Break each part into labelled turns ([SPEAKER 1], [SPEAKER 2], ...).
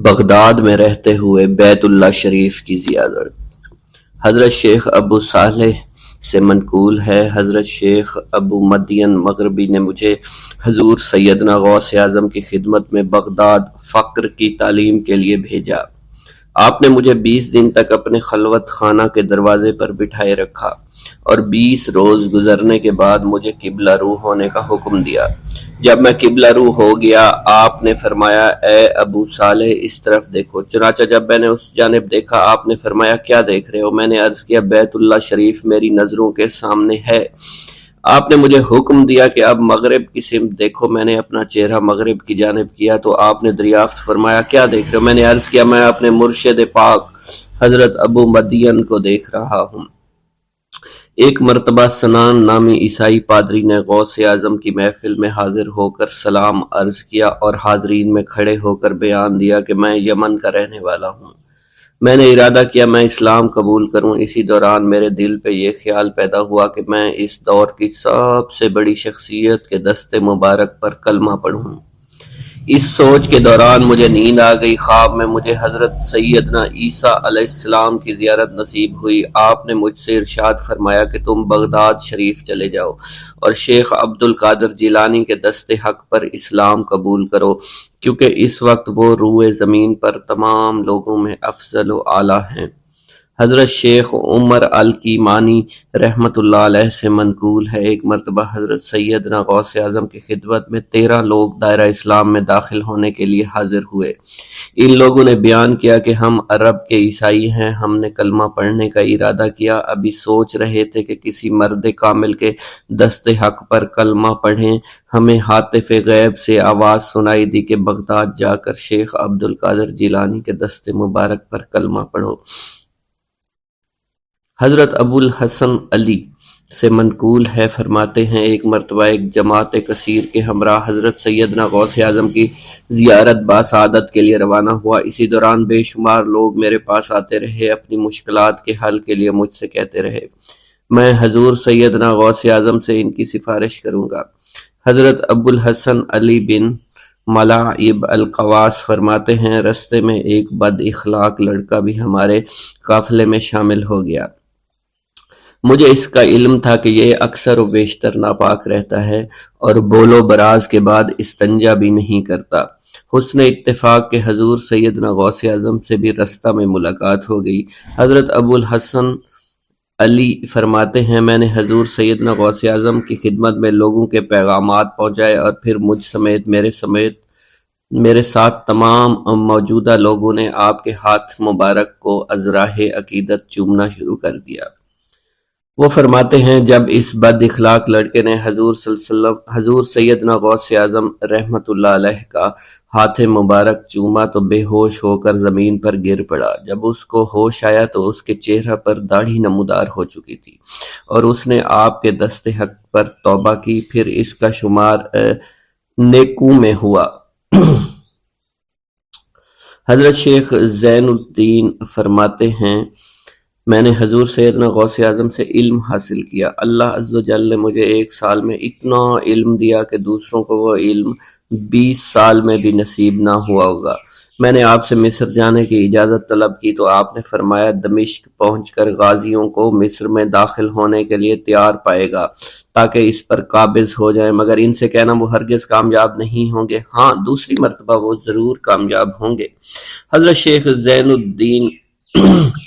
[SPEAKER 1] Baghdad میں رہتے ہوئے بیت اللہ شریف کی زیارت۔ حضرت شیخ ابو صالح سے منقول ہے، حضرت شیخ ابو مدین مغربی نے مجھے حضور سیدنا غوث اعظم کی خدمت میں بغداد فقر کی تعلیم کے لیے بھیجا۔ آپ نے مجھے 20 دن تک اپنے خلوت خانہ کے دروازے پر بٹھائے رکھا اور 20 روز گزرنے کے بعد مجھے قبلہ رو ہونے کا حکم دیا۔ جب میں قبلہ رو ہو گیا، آپ نے فرمایا، اے ابو صالح اس طرف دیکھو۔ چنانچہ جب میں نے اس جانب دیکھا، آپ نے فرمایا، کیا دیکھ رہے ہو؟ میں نے عرض کیا، بیت اللہ شریف میری نظروں کے سامنے ہے۔ آپ نے مجھے حکم دیا کہ اب مغرب کی سمت دیکھو۔ میں نے اپنا چہرہ مغرب کی جانب کیا تو آپ نے دریافت فرمایا، کیا دیکھ رہے ہو؟ میں نے عرض کیا، میں اپنے مرشد پاک حضرت ابو مدین کو دیکھ رہا ہوں۔ ایک مرتبہ سنان نامی عیسائی پادری نے غوث اعظم کی محفل میں حاضر ہو کر سلام عرض کیا اور حاضرین میں کھڑے ہو کر بیان دیا کہ میں یمن کا رہنے والا ہوں۔ میں نے ارادہ کیا میں اسلام قبول کروں۔ اسی دوران میرے دل پہ یہ خیال پیدا ہوا کہ میں اس دور کی سب سے بڑی شخصیت کے دست مبارک پر کلمہ پڑھوں۔ اس سوچ کے دوران مجھے نیند آ گئی۔ خواب میں مجھے حضرت سیدنا عیسیٰ علیہ السلام کی زیارت نصیب ہوئی۔ آپ نے مجھ سے ارشاد فرمایا کہ تم بغداد شریف چلے جاؤ اور شیخ عبد القادر جیلانی کے دست حق پر اسلام قبول کرو، کیونکہ اس وقت وہ روئے زمین پر تمام لوگوں میں افضل و اعلیٰ ہیں۔ حضرت شیخ عمر الکیمانی رحمۃ اللہ علیہ سے منقول ہے، ایک مرتبہ حضرت سیدنا غوث اعظم کی خدمت میں 13 لوگ دائرہ اسلام میں داخل ہونے کے لیے حاضر ہوئے۔ ان لوگوں نے بیان کیا کہ ہم عرب کے عیسائی ہیں، ہم نے کلمہ پڑھنے کا ارادہ کیا، ابھی سوچ رہے تھے کہ کسی مرد کامل کے دست حق پر کلمہ پڑھیں۔ ہمیں ہاتف غیب سے آواز سنائی دی کہ بغداد جا کر شیخ عبد القادر جیلانی کے دست مبارک پر کلمہ پڑھو۔ حضرت ابو الحسن علی سے منقول ہے، فرماتے ہیں، ایک مرتبہ ایک جماعت کثیر کے ہمراہ حضرت سیدنا غوث اعظم کی زیارت باسعادت کے لیے روانہ ہوا۔ اسی دوران بے شمار لوگ میرے پاس آتے رہے، اپنی مشکلات کے حل کے لیے مجھ سے کہتے رہے، میں حضور سیدنا غوث اعظم سے ان کی سفارش کروں گا۔ حضرت ابو الحسن علی بن ملاعب القواس فرماتے ہیں، رستے میں ایک بد اخلاق لڑکا بھی ہمارے قافلے میں شامل ہو گیا۔ مجھے اس کا علم تھا کہ یہ اکثر و بیشتر ناپاک رہتا ہے اور بول و براز کے بعد استنجا بھی نہیں کرتا۔ حسن اتفاق کے حضور سیدنا غوث اعظم سے بھی رستہ میں ملاقات ہو گئی۔ حضرت ابو الحسن علی فرماتے ہیں، میں نے حضور سیدنا غوث اعظم کی خدمت میں لوگوں کے پیغامات پہنچائے اور پھر مجھ سمیت میرے ساتھ تمام موجودہ لوگوں نے آپ کے ہاتھ مبارک کو ازراہ عقیدت چومنا شروع کر دیا۔ وہ فرماتے ہیں، جب اس بد اخلاق لڑکے نے حضور سیدنا غوث اعظم رحمۃ اللہ علیہ کا ہاتھ مبارک چوما تو بے ہوش ہو کر زمین پر گر پڑا۔ جب اس کو ہوش آیا تو اس کے چہرہ پر داڑھی نمودار ہو چکی تھی اور اس نے آپ کے دست حق پر توبہ کی، پھر اس کا شمار نیکوں میں ہوا۔ حضرت شیخ زین الدین فرماتے ہیں، میں نے حضور سیدنا غوث اعظم سے علم حاصل کیا۔ اللہ عز و جل نے مجھے 1 سال میں اتنا علم دیا کہ دوسروں کو وہ علم 20 سال میں بھی نصیب نہ ہوا ہوگا۔ میں نے آپ سے مصر جانے کی اجازت طلب کی تو آپ نے فرمایا، دمشق پہنچ کر غازیوں کو مصر میں داخل ہونے کے لیے تیار پائے گا تاکہ اس پر قابض ہو جائیں، مگر ان سے کہنا وہ ہرگز کامیاب نہیں ہوں گے، ہاں دوسری مرتبہ وہ ضرور کامیاب ہوں گے۔ حضرت شیخ زین الدین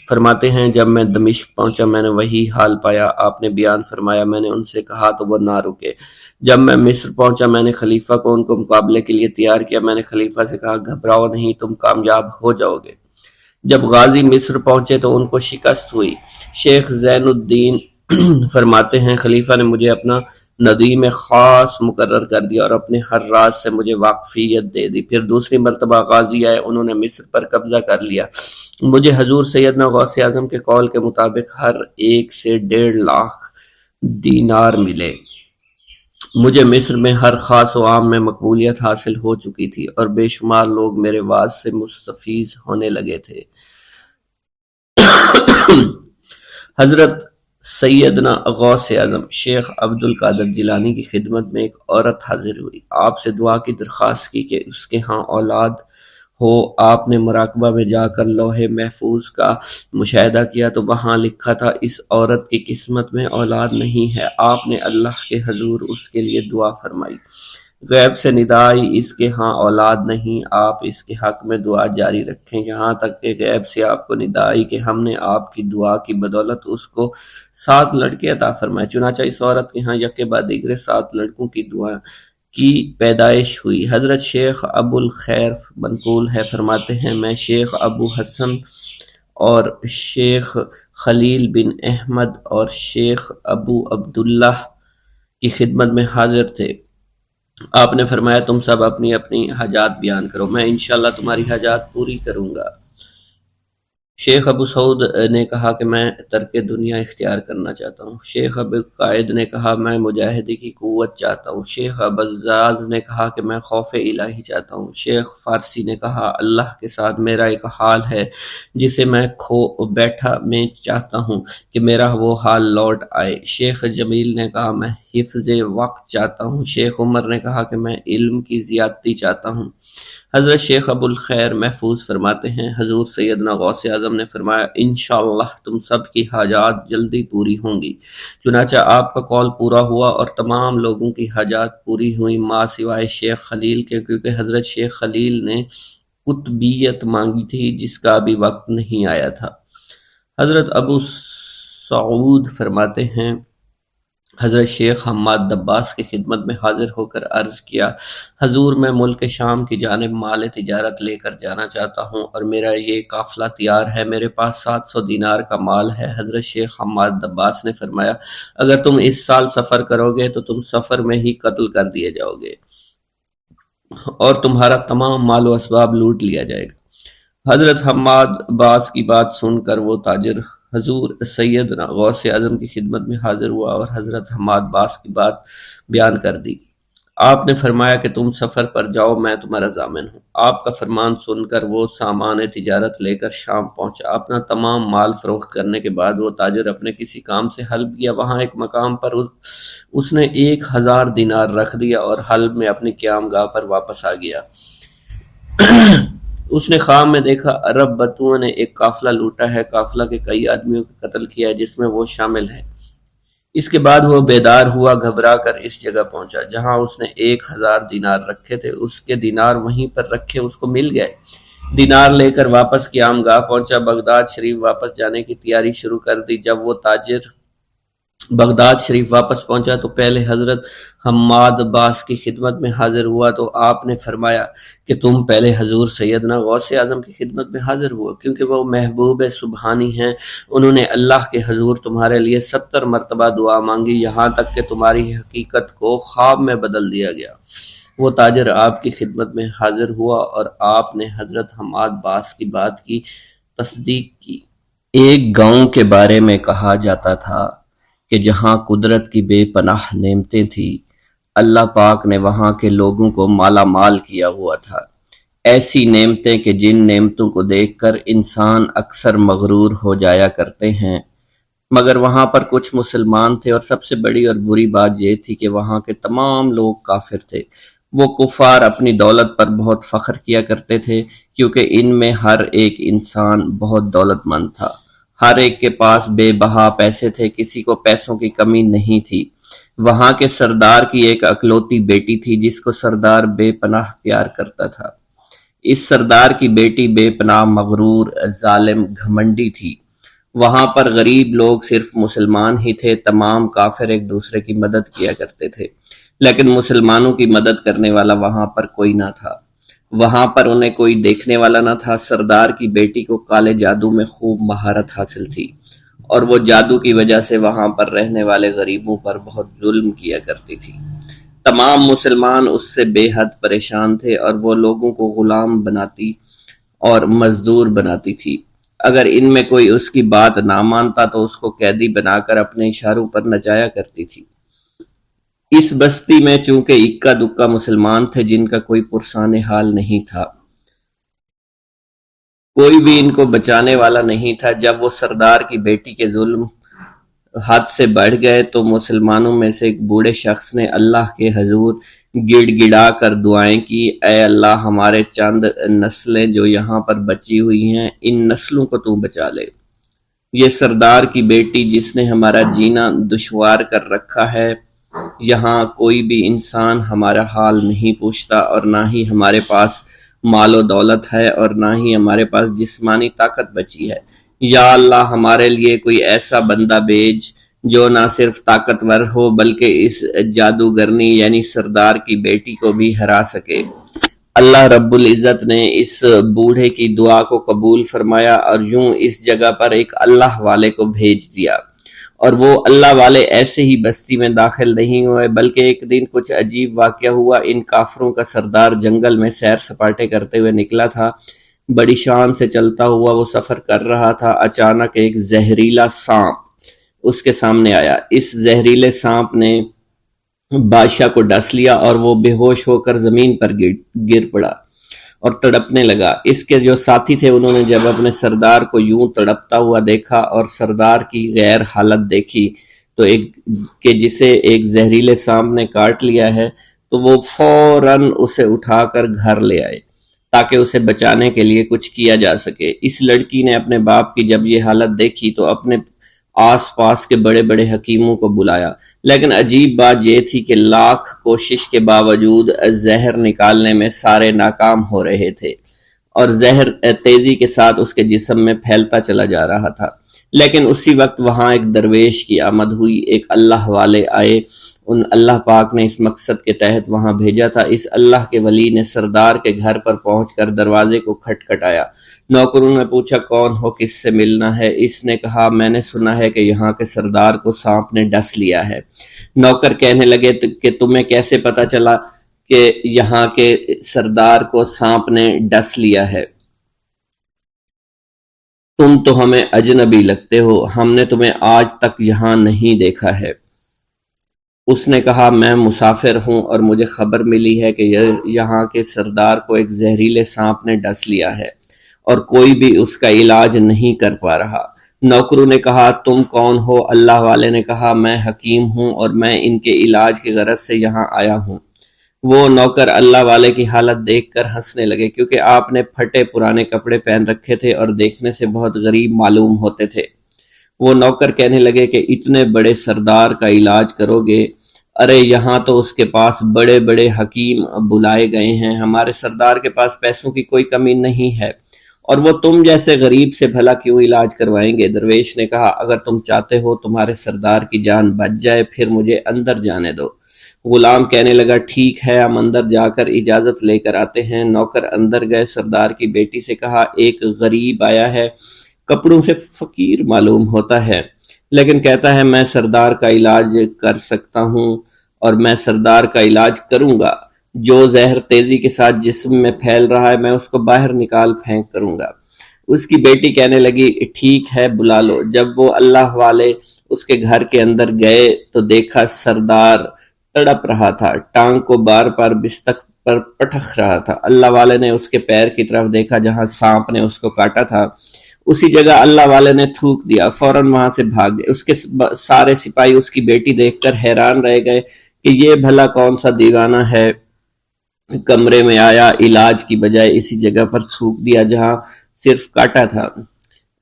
[SPEAKER 1] فرماتے ہیں، جب میں دمشق پہنچا میں نے وہی حال پایا۔ آپ نے بیان فرمایا، میں نے ان سے کہا تو وہ نہ رکے۔ جب میں مصر پہنچا میں نے خلیفہ کو ان کو مقابلے کے لیے تیار کیا۔ میں نے خلیفہ سے کہا، گھبراؤ نہیں، تم کامیاب ہو جاؤ گے۔ جب غازی مصر پہنچے تو ان کو شکست ہوئی۔ شیخ زین الدین فرماتے ہیں، خلیفہ نے مجھے اپنا ندیم خاص مقرر کر دیا اور اپنے ہر راز سے مجھے واقفیت دے دی۔ پھر دوسری مرتبہ غازی آئے، انہوں نے مصر پر قبضہ کر لیا۔ مجھے حضور سیدنا غوث اعظم کے قول کے مطابق ہر ایک سے 1.5 لاکھ دینار ملے۔ مجھے مصر میں ہر خاص و عام میں مقبولیت حاصل ہو چکی تھی اور بے شمار لوگ میرے واعظ سے مستفیض ہونے لگے تھے۔ حضرت سیدنا غوث اعظم شیخ عبد القادر جیلانی کی خدمت میں ایک عورت حاضر ہوئی۔ آپ سے دعا کی درخواست کی کہ اس کے ہاں اولاد ہو آپ نے مراقبہ میں جا کر لوح محفوظ کا مشاہدہ کیا تو وہاں لکھا تھا اس عورت کی قسمت میں اولاد نہیں ہے۔ آپ نے اللہ کے حضور اس کے لیے دعا فرمائی۔ غیب سے ندا آئی اس کے ہاں اولاد نہیں، آپ اس کے حق میں دعا جاری رکھیں یہاں تک کہ غیب سے آپ کو ندا آئی کہ ہم نے آپ کی دعا کی بدولت اس کو 7 لڑکے عطا فرمائے۔ چنانچہ اس عورت کے ہاں یکے بعد دیگرے 7 لڑکوں کی دعا کی پیدائش ہوئی۔ حضرت شیخ ابو الخیر منقول ہے، فرماتے ہیں میں شیخ ابو حسن اور شیخ خلیل بن احمد اور شیخ ابو عبداللہ کی خدمت میں حاضر تھے۔ آپ نے فرمایا تم سب اپنی اپنی حاجات بیان کرو، میں انشاءاللہ تمہاری حاجات پوری کروں گا۔ شیخ ابو سعود نے کہا کہ میں ترک دنیا اختیار کرنا چاہتا ہوں۔ شیخ ابو قائد نے کہا میں مجاہدے کی قوت چاہتا ہوں۔ شیخ ابوالزاد نے کہا کہ میں خوف الہی چاہتا ہوں۔ شیخ فارسی نے کہا اللہ کے ساتھ میرا ایک حال ہے جسے میں کھو بیٹھا میں چاہتا ہوں کہ میرا وہ حال لوٹ آئے۔ شیخ جمیل نے کہا میں حفظ وقت چاہتا ہوں۔ شیخ عمر نے کہا کہ میں علم کی زیادتی چاہتا ہوں۔ حضرت شیخ ابو الخیر محفوظ فرماتے ہیں حضور سیدنا غوث اعظم نے فرمایا انشاءاللہ تم سب کی حاجات جلدی پوری ہوں گی۔ چنانچہ آپ کا قول پورا ہوا اور تمام لوگوں کی حاجات پوری ہوئیں ماں سوائے شیخ خلیل کے، کیونکہ حضرت شیخ خلیل نے قطبیت مانگی تھی جس کا ابھی وقت نہیں آیا تھا۔ حضرت ابو سعود فرماتے ہیں حضرت شیخ حماد دباس کی خدمت میں حاضر ہو کر عرض کیا حضور میں ملک شام کی جانب مال تجارت لے کر جانا چاہتا ہوں اور میرا یہ قافلہ تیار ہے، میرے پاس 700 دینار کا مال ہے۔ حضرت شیخ حماد دباس نے فرمایا اگر تم اس سال سفر کرو گے تو تم سفر میں ہی قتل کر دیے جاؤ گے اور تمہارا تمام مال و اسباب لوٹ لیا جائے گا۔ حضرت حماد عباس کی بات سن کر وہ تاجر حضور سیدنا غوث اعظم کی خدمت میں حاضر ہوا اور حضرت حماد باس کی بات بیان کر دی۔ آپ نے فرمایا کہ تم سفر پر جاؤ میں تمہارا ضامن ہوں۔ آپ کا فرمان سن کر وہ سامان تجارت لے کر شام پہنچا۔ اپنا تمام مال فروخت کرنے کے بعد وہ تاجر اپنے کسی کام سے حلب گیا، وہاں ایک مقام پر اس نے 1000 دینار رکھ دیا اور حلب میں اپنی قیام گاہ پر واپس آ گیا۔ اس نے خواب میں دیکھا عرب بتوؤں نے ایک قافلہ لوٹا ہے، قافلہ کے کئی آدمیوں کو قتل کیا ہے جس میں وہ شامل ہے۔ اس کے بعد وہ بیدار ہوا، گھبرا کر اس جگہ پہنچا جہاں اس نے 1000 دینار رکھے تھے۔ اس کے دینار وہیں پر رکھے اس کو مل گئے۔ دینار لے کر واپس قیام گاہ پہنچا، بغداد شریف واپس جانے کی تیاری شروع کر دی۔ جب وہ تاجر بغداد شریف واپس پہنچا تو پہلے حضرت حماد باس کی خدمت میں حاضر ہوا تو آپ نے فرمایا کہ تم پہلے حضور سیدنا غوث اعظم کی خدمت میں حاضر ہوا، کیونکہ وہ محبوب سبحانی ہیں، انہوں نے اللہ کے حضور تمہارے لیے 70 مرتبہ دعا مانگی یہاں تک کہ تمہاری حقیقت کو خواب میں بدل دیا گیا۔ وہ تاجر آپ کی خدمت میں حاضر ہوا اور آپ نے حضرت حماد باس کی بات کی تصدیق کی۔ ایک گاؤں کے بارے میں کہا جاتا تھا کہ جہاں قدرت کی بے پناہ نعمتیں تھیں، اللہ پاک نے وہاں کے لوگوں کو مالا مال کیا ہوا تھا۔ ایسی نعمتیں کہ جن نعمتوں کو دیکھ کر انسان اکثر مغرور ہو جایا کرتے ہیں، مگر وہاں پر کچھ مسلمان تھے اور سب سے بڑی اور بری بات یہ تھی کہ وہاں کے تمام لوگ کافر تھے۔ وہ کفار اپنی دولت پر بہت فخر کیا کرتے تھے کیونکہ ان میں ہر ایک انسان بہت دولت مند تھا، ہر ایک کے پاس بے بہا پیسے تھے، کسی کو پیسوں کی کمی نہیں تھی۔ وہاں کے سردار کی ایک اکلوتی بیٹی تھی جس کو سردار بے پناہ پیار کرتا تھا۔ اس سردار کی بیٹی بے پناہ مغرور، ظالم، گھمنڈی تھی۔ وہاں پر غریب لوگ صرف مسلمان ہی تھے، تمام کافر ایک دوسرے کی مدد کیا کرتے تھے، لیکن مسلمانوں کی مدد کرنے والا وہاں پر کوئی نہ تھا۔ وہاں پر انہیں کوئی دیکھنے والا نہ تھا۔ سردار کی بیٹی کو کالے جادو میں خوب مہارت حاصل تھی اور وہ جادو کی وجہ سے وہاں پر رہنے والے غریبوں پر بہت ظلم کیا کرتی تھی۔ تمام مسلمان اس سے بے حد پریشان تھے اور وہ لوگوں کو غلام بناتی اور مزدور بناتی تھی۔ اگر ان میں کوئی اس کی بات نہ مانتا تو اس کو قیدی بنا کر اپنے اشاروں پر نچایا کرتی تھی۔ اس بستی میں چونکہ اکا دکا مسلمان تھے جن کا کوئی پرسان حال نہیں تھا، کوئی بھی ان کو بچانے والا نہیں تھا۔ جب وہ سردار کی بیٹی کے ظلم حد سے بڑھ گئے تو مسلمانوں میں سے ایک بوڑھے شخص نے اللہ کے حضور گڑ گڑا کر دعائیں کی، اے اللہ ہمارے چند نسلیں جو یہاں پر بچی ہوئی ہیں ان نسلوں کو تو بچا لے۔ یہ سردار کی بیٹی جس نے ہمارا جینا دشوار کر رکھا ہے، یہاں کوئی بھی انسان ہمارا حال نہیں پوچھتا، اور نہ ہی ہمارے پاس مال و دولت ہے اور نہ ہی ہمارے پاس جسمانی طاقت بچی ہے۔ یا اللہ ہمارے لیے کوئی ایسا بندہ بھیج جو نہ صرف طاقتور ہو بلکہ اس جادوگرنی یعنی سردار کی بیٹی کو بھی ہرا سکے۔ اللہ رب العزت نے اس بوڑھے کی دعا کو قبول فرمایا اور یوں اس جگہ پر ایک اللہ والے کو بھیج دیا، اور وہ اللہ والے ایسے ہی بستی میں داخل نہیں ہوئے بلکہ ایک دن کچھ عجیب واقعہ ہوا۔ ان کافروں کا سردار جنگل میں سیر سپاٹے کرتے ہوئے نکلا تھا، بڑی شان سے چلتا ہوا وہ سفر کر رہا تھا، اچانک ایک زہریلا سانپ اس کے سامنے آیا۔ اس زہریلے سانپ نے بادشاہ کو ڈس لیا اور وہ بے ہوش ہو کر زمین پر گر پڑا اور تڑپنے لگا۔ اس کے جو ساتھی تھے انہوں نے جب اپنے سردار کو یوں تڑپتا ہوا دیکھا اور سردار کی غیر حالت دیکھی تو کہ جسے ایک زہریلے سانپ نے کاٹ لیا ہے، تو وہ فوراً اسے اٹھا کر گھر لے آئے تاکہ اسے بچانے کے لیے کچھ کیا جا سکے۔ اس لڑکی نے اپنے باپ کی جب یہ حالت دیکھی تو اپنے آس پاس کے بڑے بڑے حکیموں کو بلایا، لیکن عجیب بات یہ تھی کہ لاکھ کوشش کے باوجود زہر نکالنے میں سارے ناکام ہو رہے تھے اور زہر تیزی کے ساتھ اس کے جسم میں پھیلتا چلا جا رہا تھا۔ لیکن اسی وقت وہاں ایک درویش کی آمد ہوئی، ایک اللہ والے آئے، ان اللہ پاک نے اس مقصد کے تحت وہاں بھیجا تھا۔ اس اللہ کے ولی نے سردار کے گھر پر پہنچ کر دروازے کو کھٹکھٹایا۔ نوکروں نے پوچھا کون ہو، کس سے ملنا ہے؟ اس نے کہا میں نے سنا ہے کہ یہاں کے سردار کو سانپ نے ڈس لیا ہے۔ نوکر کہنے لگے کہ تمہیں کیسے پتا چلا کہ یہاں کے سردار کو سانپ نے ڈس لیا ہے؟ تم تو ہمیں اجنبی لگتے ہو، ہم نے تمہیں آج تک یہاں نہیں دیکھا ہے۔ اس نے کہا میں مسافر ہوں اور مجھے خبر ملی ہے کہ یہاں کے سردار کو ایک زہریلے سانپ نے ڈس لیا ہے اور کوئی بھی اس کا علاج نہیں کر پا رہا۔ نوکروں نے کہا تم کون ہو؟ اللہ والے نے کہا میں حکیم ہوں اور میں ان کے علاج کی غرض سے یہاں آیا ہوں۔ وہ نوکر اللہ والے کی حالت دیکھ کر ہنسنے لگے کیونکہ آپ نے پھٹے پرانے کپڑے پہن رکھے تھے اور دیکھنے سے بہت غریب معلوم ہوتے تھے۔ وہ نوکر کہنے لگے کہ اتنے بڑے سردار کا علاج کرو گے؟ ارے یہاں تو اس کے پاس بڑے بڑے حکیم بلائے گئے ہیں، ہمارے سردار کے پاس پیسوں کی کوئی کمی نہیں ہے، اور وہ تم جیسے غریب سے بھلا کیوں علاج کروائیں گے؟ درویش نے کہا اگر تم چاہتے ہو تمہارے سردار کی جان بچ جائے پھر مجھے اندر جانے دو۔ غلام کہنے لگا ٹھیک ہے ہم اندر جا کر اجازت لے کر آتے ہیں۔ نوکر اندر گئے، سردار کی بیٹی سے کہا ایک غریب آیا ہے، کپڑوں سے فقیر معلوم ہوتا ہے لیکن کہتا ہے میں سردار کا علاج کر سکتا ہوں اور میں سردار کا علاج کروں گا۔ جو زہر تیزی کے ساتھ جسم میں پھیل رہا ہے میں اس کو باہر نکال پھینک کروں گا۔ اس کی بیٹی کہنے لگی ٹھیک ہے بلا لو۔ جب وہ اللہ والے اس کے گھر کے اندر گئے تو دیکھا سردار تڑپ رہا تھا، ٹانگ کو بار بار بستر پر پٹخ رہا تھا۔ اللہ والے نے اس کے پیر کی طرف دیکھا جہاں سانپ نے اس کو کاٹا تھا، اسی جگہ اللہ والے نے تھوک دیا، فوراً وہاں سے بھاگ گئے۔ اس کے سارے سپاہی اس کی بیٹی دیکھ کر حیران رہ گئے کہ یہ بھلا کون سا دیوانہ ہے، کمرے میں آیا، علاج کی بجائے اسی جگہ پر تھوک دیا جہاں صرف کاٹا تھا،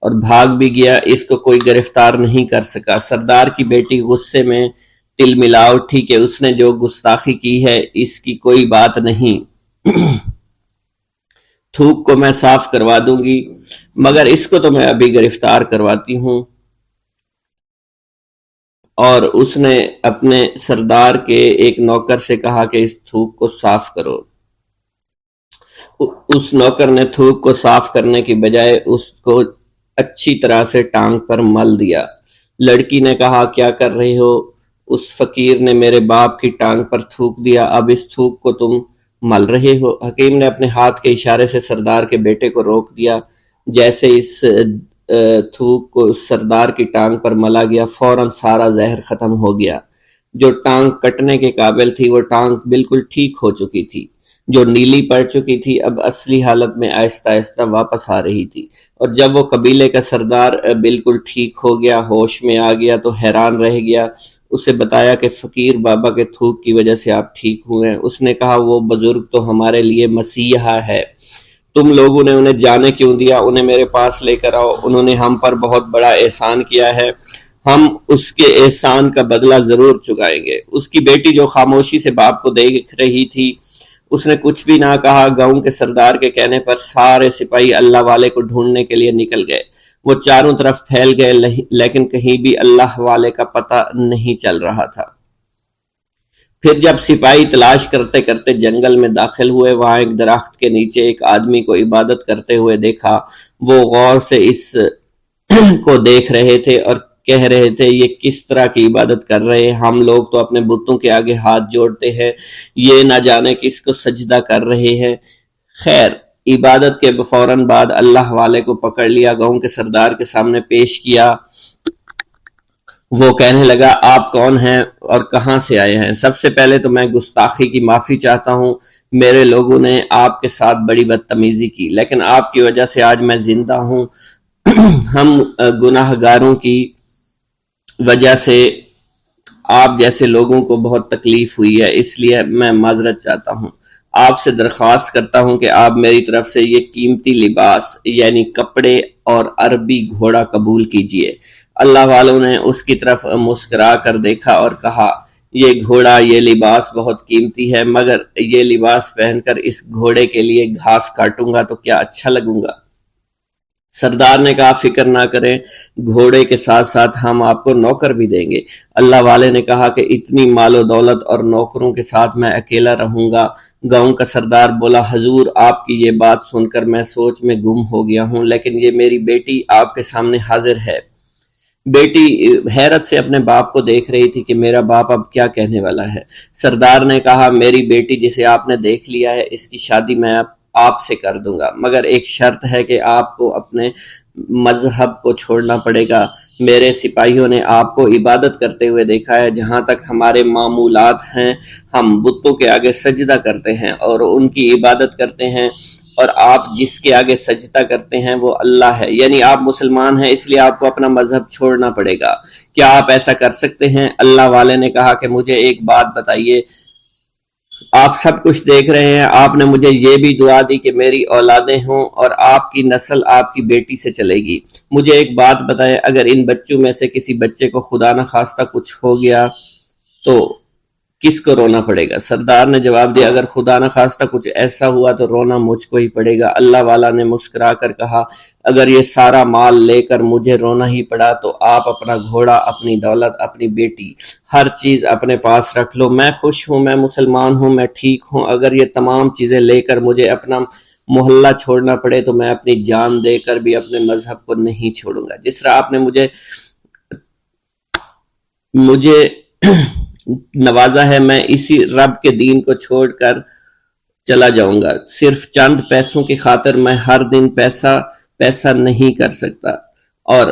[SPEAKER 1] اور بھاگ بھی گیا، اس کو کوئی گرفتار نہیں کر سکا۔ سردار کی بیٹی غصے میں تل ملا اٹھی کہ اس نے جو گستاخی کی ہے اس کی کوئی بات نہیں، تھوک کو میں صاف کروا دوں گی، مگر اس کو تو میں ابھی گرفتار کرواتی ہوں۔ اور اس نے اپنے سردار کے ایک نوکر سے کہا کہ اس تھوک کو صاف کرو۔ اس نوکر نے تھوک کو صاف کرنے کی بجائے اس کو اچھی طرح سے ٹانگ پر مل دیا۔ لڑکی نے کہا کیا کر رہے ہو؟ اس فقیر نے میرے باپ کی ٹانگ پر تھوک دیا، اب اس تھوک کو تم مل رہے ہو؟ حکیم نے اپنے ہاتھ کے اشارے سے سردار کے بیٹے کو روک دیا۔ جیسے اس تھوک کو سردار کی ٹانگ پر ملا گیا فوراً سارا زہر ختم ہو گیا۔ جو ٹانگ کٹنے کے قابل تھی وہ ٹانگ بالکل ٹھیک ہو چکی تھی، جو نیلی پڑ چکی تھی اب اصلی حالت میں آہستہ آہستہ واپس آ رہی تھی، اور جب وہ قبیلے کا سردار بالکل ٹھیک ہو گیا، ہوش میں آ گیا تو حیران رہ گیا۔ اسے بتایا کہ فقیر بابا کے تھوک کی وجہ سے آپ ٹھیک ہوئے ہیں۔ اس نے کہا وہ بزرگ تو ہمارے لیے مسیحا ہے، تم لوگوں نے انہیں جانے کیوں دیا؟ انہیں میرے پاس لے کر آؤ، انہوں نے ہم پر بہت بڑا احسان کیا ہے، ہم اس کے احسان کا بدلہ ضرور چکائیں گے۔ اس کی بیٹی جو خاموشی سے باپ کو دیکھ رہی تھی، اس نے کچھ بھی نہ کہا۔ گاؤں کے سردار کے کہنے پر سارے سپاہی اللہ والے کو ڈھونڈنے کے لیے نکل گئے۔ وہ چاروں طرف پھیل گئے، لیکن کہیں بھی اللہ والے کا پتہ نہیں چل رہا تھا۔ پھر جب سپاہی تلاش کرتے کرتے جنگل میں داخل ہوئے، وہاں ایک درخت کے نیچے ایک آدمی کو عبادت کرتے ہوئے دیکھا۔ وہ غور سے اس کو دیکھ رہے تھے اور کہہ رہے تھے، یہ کس طرح کی عبادت کر رہے ہیں؟ ہم لوگ تو اپنے بتوں کے آگے ہاتھ جوڑتے ہیں، یہ نہ جانے کس کو سجدہ کر رہے ہیں۔ خیر، عبادت کے فوراً بعد اللہ والے کو پکڑ لیا، گاؤں کے سردار کے سامنے پیش کیا۔ وہ کہنے لگا، آپ کون ہیں اور کہاں سے آئے ہیں؟ سب سے پہلے تو میں گستاخی کی معافی چاہتا ہوں، میرے لوگوں نے آپ کے ساتھ بڑی بدتمیزی کی، لیکن آپ کی وجہ سے آج میں زندہ ہوں۔ ہم گناہ گاروں کی وجہ سے آپ جیسے لوگوں کو بہت تکلیف ہوئی ہے، اس لیے میں معذرت چاہتا ہوں۔ آپ سے درخواست کرتا ہوں کہ آپ میری طرف سے یہ قیمتی لباس یعنی کپڑے اور عربی گھوڑا قبول کیجئے۔ اللہ والوں نے اس کی طرف مسکرا کر دیکھا اور کہا، یہ گھوڑا، یہ لباس بہت قیمتی ہے، مگر یہ لباس پہن کر اس گھوڑے کے لیے گھاس کاٹوں گا تو کیا اچھا لگوں گا؟ سردار نے کہا، فکر نہ کریں، گھوڑے کے ساتھ ساتھ ہم آپ کو نوکر بھی دیں گے۔ اللہ والے نے کہا کہ اتنی مال و دولت اور نوکروں کے ساتھ میں اکیلا رہوں گا؟ گاؤں کا سردار بولا، حضور آپ کی یہ بات سن کر میں سوچ میں گم ہو گیا ہوں، لیکن یہ میری بیٹی آپ کے سامنے حاضر ہے۔ بیٹی حیرت سے اپنے باپ کو دیکھ رہی تھی کہ میرا باپ اب کیا کہنے والا ہے۔ سردار نے کہا، میری بیٹی جسے آپ نے دیکھ لیا ہے، اس کی شادی میں آپ سے کر دوں گا، مگر ایک شرط ہے کہ آپ کو اپنے مذہب کو چھوڑنا پڑے گا۔ میرے سپاہیوں نے آپ کو عبادت کرتے ہوئے دیکھا ہے، جہاں تک ہمارے معمولات ہیں ہم بتوں کے آگے سجدہ کرتے ہیں اور ان کی عبادت کرتے ہیں، اور آپ جس کے آگے سجدہ کرتے ہیں وہ اللہ ہے، یعنی آپ مسلمان ہیں، اس لیے آپ کو اپنا مذہب چھوڑنا پڑے گا۔ کیا آپ ایسا کر سکتے ہیں؟ اللہ والے نے کہا کہ مجھے ایک بات بتائیے، آپ سب کچھ دیکھ رہے ہیں، آپ نے مجھے یہ بھی دعا دی کہ میری اولادیں ہوں اور آپ کی نسل آپ کی بیٹی سے چلے گی۔ مجھے ایک بات بتائیں، اگر ان بچوں میں سے کسی بچے کو خدا نہ خواستہ کچھ ہو گیا تو کس کو رونا پڑے گا؟ سردار نے جواب دیا، اگر خدا نہ خواستہ کچھ ایسا ہوا تو رونا مجھ کو ہی پڑے گا۔ اللہ والا نے مسکرا کر کہا، اگر یہ سارا مال لے کر مجھے رونا ہی پڑا تو آپ اپنا گھوڑا، اپنی دولت، اپنی بیٹی، ہر چیز اپنے پاس رکھ لو۔ میں خوش ہوں، میں مسلمان ہوں، میں ٹھیک ہوں۔ اگر یہ تمام چیزیں لے کر مجھے اپنا محلہ چھوڑنا پڑے تو میں اپنی جان دے کر بھی اپنے مذہب کو نہیں چھوڑوں گا۔ جس طرح آپ نے مجھے نوازا ہے، میں اسی رب کے دین کو چھوڑ کر چلا جاؤں گا۔ صرف چند پیسوں کی خاطر میں ہر دن پیسہ نہیں کر سکتا، اور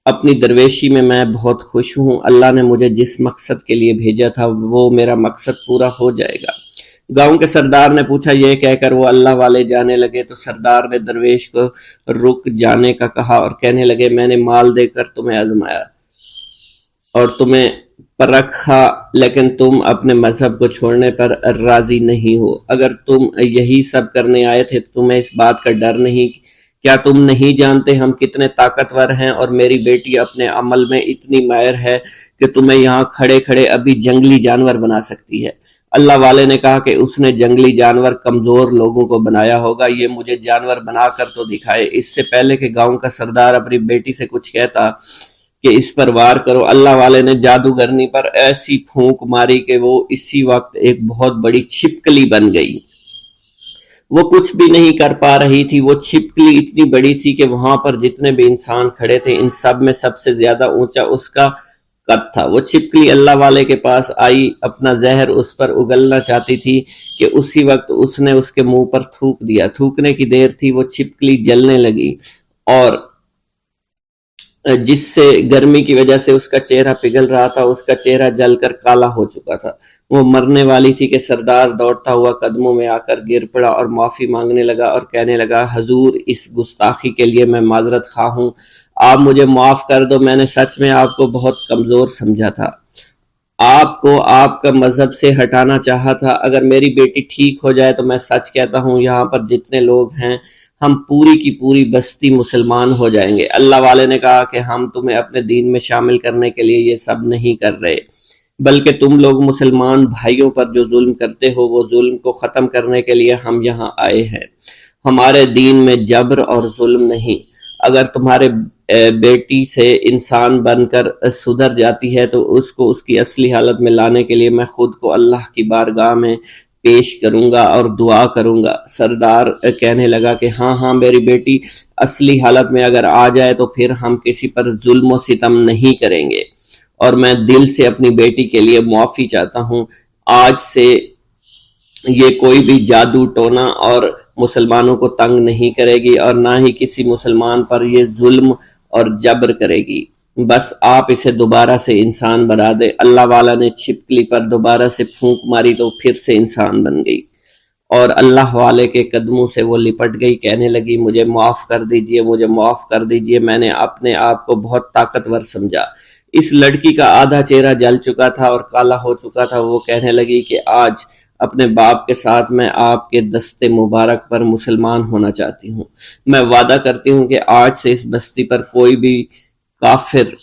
[SPEAKER 1] اپنی درویشی میں بہت خوش ہوں۔ اللہ نے مجھے جس مقصد کے لیے بھیجا تھا وہ میرا مقصد پورا ہو جائے گا۔ گاؤں کے سردار نے پوچھا، یہ کہہ کر وہ اللہ والے جانے لگے تو سردار نے درویش کو رک جانے کا کہا اور کہنے لگے، میں نے مال دے کر تمہیں آزمایا اور تمہیں پرکھا، لیکن تم اپنے مذہب کو چھوڑنے پر راضی نہیں ہو۔ اگر تم یہی سب کرنے آئے تھے تو تمہیں اس بات کا ڈر نہیں؟ کیا تم نہیں جانتے ہم کتنے طاقتور ہیں، اور میری بیٹی اپنے عمل میں اتنی ماہر ہے کہ تمہیں یہاں کھڑے کھڑے ابھی جنگلی جانور بنا سکتی ہے۔ اللہ والے نے کہا کہ اس نے جنگلی جانور کمزور لوگوں کو بنایا ہوگا، یہ مجھے جانور بنا کر تو دکھائے۔ اس سے پہلے کہ گاؤں کا سردار اپنی بیٹی سے کچھ کہتا کہ اس پر وار کرو، اللہ والے نے جادوگرنی پر ایسی پھونک ماری کہ وہ اسی وقت ایک بہت بڑی چھپکلی بن گئی۔ وہ کچھ بھی نہیں کر پا رہی تھی، وہ چھپکلی اتنی بڑی تھی کہ وہاں پر جتنے بھی انسان کھڑے تھے ان سب میں سب سے زیادہ اونچا اس کا قد تھا۔ وہ چھپکلی اللہ والے کے پاس آئی، اپنا زہر اس پر اگلنا چاہتی تھی کہ اسی وقت اس نے اس کے منہ پر تھوک دیا۔ تھوکنے کی دیر تھی، وہ چھپکلی جلنے لگی اور جس سے گرمی کی وجہ سے اس کا چہرہ پگھل رہا تھا، اس کا چہرہ جل کر کالا ہو چکا تھا۔ وہ مرنے والی تھی کہ سردار دوڑتا ہوا قدموں میں آ کر گر پڑا اور معافی مانگنے لگا اور کہنے لگا، حضور اس گستاخی کے لیے میں معذرت خواہ ہوں، آپ مجھے معاف کر دو، میں نے سچ میں آپ کو بہت کمزور سمجھا تھا۔ آپ کو آپ کا مذہب سے ہٹانا چاہا تھا۔ اگر میری بیٹی ٹھیک ہو جائے تو میں سچ کہتا ہوں یہاں پر جتنے لوگ ہیں ہم پوری کی پوری بستی مسلمان ہو جائیں گے۔ اللہ والے نے کہا کہ ہم تمہیں اپنے دین میں شامل کرنے کے لیے یہ سب نہیں کر رہے، بلکہ تم لوگ مسلمان بھائیوں پر جو ظلم کرتے ہو وہ ظلم کو ختم کرنے کے لیے ہم یہاں آئے ہیں۔ ہمارے دین میں جبر اور ظلم نہیں۔ اگر تمہارے بیٹی سے انسان بن کر سدھر جاتی ہے تو اس کو اس کی اصلی حالت میں لانے کے لیے میں خود کو اللہ کی بارگاہ میں پیش کروں گا اور دعا کروں گا۔ سردار کہنے لگا کہ ہاں میری بیٹی اصلی حالت میں اگر آ جائے تو پھر ہم کسی پر ظلم و ستم نہیں کریں گے، اور میں دل سے اپنی بیٹی کے لیے معافی چاہتا ہوں۔ آج سے یہ کوئی بھی جادو ٹونا اور مسلمانوں کو تنگ نہیں کرے گی، اور نہ ہی کسی مسلمان پر یہ ظلم اور جبر کرے گی۔ بس آپ اسے دوبارہ سے انسان بنا دے۔ اللہ والا نے چھپکلی پر دوبارہ سے پھونک ماری تو پھر سے انسان بن گئی، اور اللہ والے کے قدموں سے وہ لپٹ گئی، کہنے لگی مجھے معاف کر دیجئے، مجھے معاف کر دیجئے، میں نے اپنے آپ کو بہت طاقتور سمجھا۔ اس لڑکی کا آدھا چہرہ جل چکا تھا اور کالا ہو چکا تھا۔ وہ کہنے لگی کہ آج اپنے باپ کے ساتھ میں آپ کے دست مبارک پر مسلمان ہونا چاہتی ہوں۔ میں وعدہ کرتی ہوں کہ آج سے اس بستی پر کوئی بھی کافر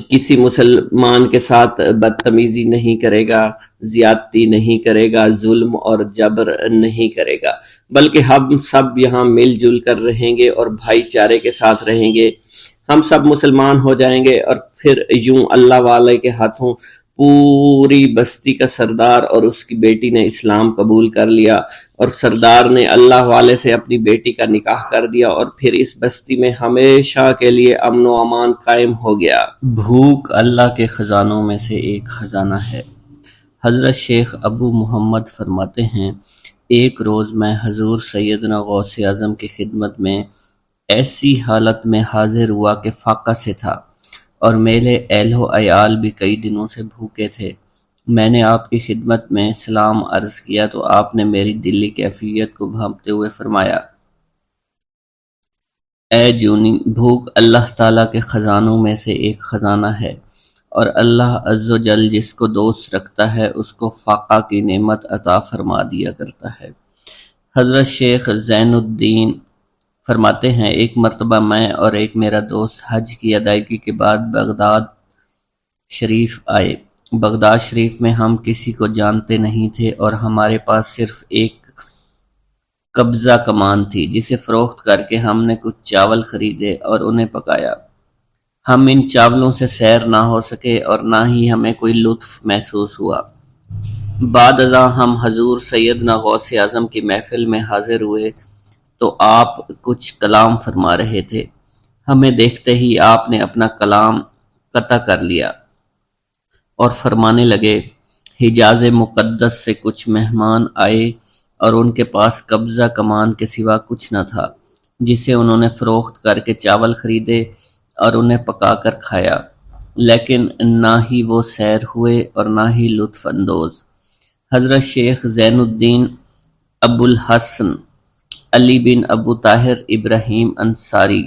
[SPEAKER 1] کسی مسلمان کے ساتھ بدتمیزی نہیں کرے گا، زیادتی نہیں کرے گا، ظلم اور جبر نہیں کرے گا، بلکہ ہم سب یہاں مل جل کر رہیں گے اور بھائی چارے کے ساتھ رہیں گے۔ ہم سب مسلمان ہو جائیں گے، اور پھر یوں اللہ والے کے ہاتھوں پوری بستی کا سردار اور اس کی بیٹی نے اسلام قبول کر لیا، اور سردار نے اللہ والے سے اپنی بیٹی کا نکاح کر دیا، اور پھر اس بستی میں ہمیشہ کے لیے امن و امان قائم ہو گیا۔ بھوک اللہ کے خزانوں میں سے ایک خزانہ ہے۔ حضرت شیخ ابو محمد فرماتے ہیں، ایک روز میں حضور سیدنا غوث اعظم کی خدمت میں ایسی حالت میں حاضر ہوا کہ فاقہ سے تھا، اور میرے اہل و عیال بھی کئی دنوں سے بھوکے تھے۔ میں نے آپ کی خدمت میں سلام عرض کیا تو آپ نے میری دلی کیفیت کو بھانپتے ہوئے فرمایا، اے جونی، بھوک اللہ تعالیٰ کے خزانوں میں سے ایک خزانہ ہے، اور اللہ عز و جل جس کو دوست رکھتا ہے اس کو فاقہ کی نعمت عطا فرما دیا کرتا ہے۔ حضرت شیخ زین الدین فرماتے ہیں، ایک مرتبہ میں اور ایک میرا دوست حج کی ادائیگی کے بعد بغداد شریف آئے۔ بغداد شریف میں ہم کسی کو جانتے نہیں تھے، اور ہمارے پاس صرف ایک قبضہ کمان تھی جسے فروخت کر کے ہم نے کچھ چاول خریدے اور انہیں پکایا۔ ہم ان چاولوں سے سیر نہ ہو سکے اور نہ ہی ہمیں کوئی لطف محسوس ہوا۔ بعد ازاں ہم حضور سیدنا غوث اعظم کی محفل میں حاضر ہوئے تو آپ کچھ کلام فرما رہے تھے۔ ہمیں دیکھتے ہی آپ نے اپنا کلام قطع کر لیا اور فرمانے لگے، حجاز مقدس سے کچھ مہمان آئے اور ان کے پاس قبضہ کمان کے سوا کچھ نہ تھا، جسے انہوں نے فروخت کر کے چاول خریدے اور انہیں پکا کر کھایا، لیکن نہ ہی وہ سیر ہوئے اور نہ ہی لطف اندوز۔ حضرت شیخ زین الدین ابو الحسن علی بن ابو طاہر ابراہیم انصاری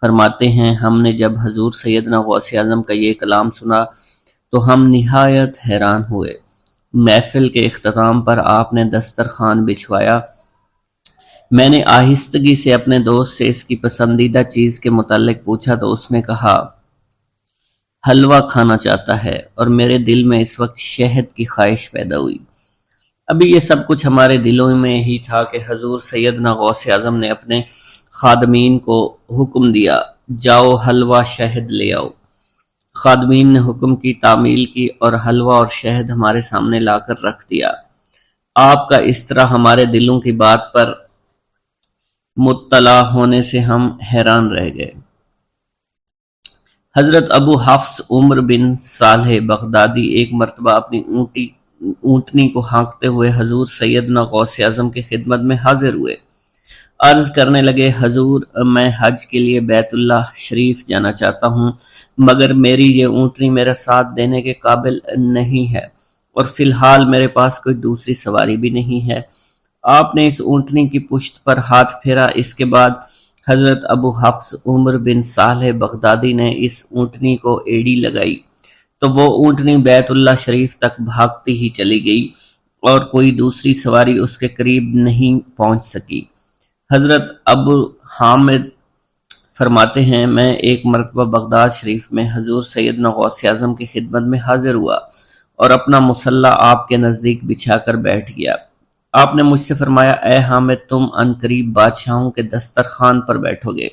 [SPEAKER 1] فرماتے ہیں، ہم نے جب حضور سیدنا غوث اعظم کا یہ کلام سنا تو ہم نہایت حیران ہوئے۔ محفل کے اختتام پر آپ نے دسترخوان بچھوایا۔ میں نے آہستگی سے اپنے دوست سے اس کی پسندیدہ چیز کے متعلق پوچھا تو اس نے کہا، حلوہ کھانا چاہتا ہے، اور میرے دل میں اس وقت شہد کی خواہش پیدا ہوئی۔ ابھی یہ سب کچھ ہمارے دلوں میں ہی تھا کہ حضور سیدنا غوث اعظم نے اپنے خادمین کو حکم دیا، جاؤ حلوہ شہد لے آؤ۔ خادمین نے حکم کی، تعمیل کی، اور حلوہ اور شہد ہمارے سامنے لا کر رکھ دیا۔ آپ کا اس طرح ہمارے دلوں کی بات پر مطلع ہونے سے ہم حیران رہ گئے۔ حضرت ابو حفص عمر بن صالح بغدادی ایک مرتبہ اپنی اونٹنی کو ہانکتے ہوئے حضور سیدنا غوث اعظم کی خدمت میں حاضر ہوئے۔ عرض کرنے لگے، حضور، میں حج کے لیے بیت اللہ شریف جانا چاہتا ہوں، مگر میری یہ اونٹنی میرا ساتھ دینے کے قابل نہیں ہے، اور فی الحال میرے پاس کوئی دوسری سواری بھی نہیں ہے۔ آپ نے اس اونٹنی کی پشت پر ہاتھ پھیرا۔ اس کے بعد حضرت ابو حفص عمر بن صالح بغدادی نے اس اونٹنی کو ایڑی لگائی تو وہ اونٹنی بیت اللہ شریف تک بھاگتی ہی چلی گئی اور کوئی دوسری سواری اس کے قریب نہیں پہنچ سکی۔ حضرت ابو حامد فرماتے ہیں میں ایک مرتبہ بغداد شریف میں حضور سیدنا غوث اعظم کی خدمت میں حاضر ہوا اور اپنا مصلی آپ کے نزدیک بچھا کر بیٹھ گیا۔ آپ نے مجھ سے فرمایا اے حامد تم عنقریب بادشاہوں کے دسترخوان پر بیٹھو گے۔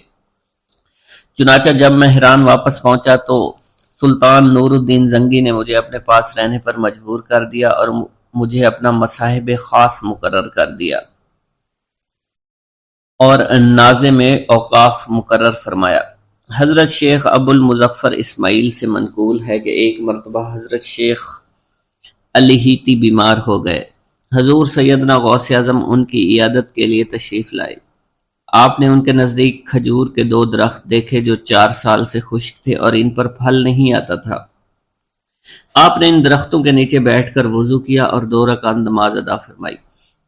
[SPEAKER 1] چنانچہ جب میں حران واپس پہنچا تو سلطان نور الدین زنگی نے مجھے اپنے پاس رہنے پر مجبور کر دیا اور مجھے اپنا مصاحب خاص مقرر کر دیا اور ناظم اوقاف مقرر فرمایا۔ حضرت شیخ ابو المظفر اسماعیل سے منقول ہے کہ ایک مرتبہ حضرت شیخ الہیتی بیمار ہو گئے۔ حضور سیدنا غوث اعظم ان کی عیادت کے لیے تشریف لائے۔ آپ نے ان کے نزدیک کھجور کے 2 درخت دیکھے جو 4 سال سے خشک تھے اور ان پر پھل نہیں آتا تھا۔ آپ نے ان درختوں کے نیچے بیٹھ کر وضو کیا اور 2 رکعت نماز ادا فرمائی۔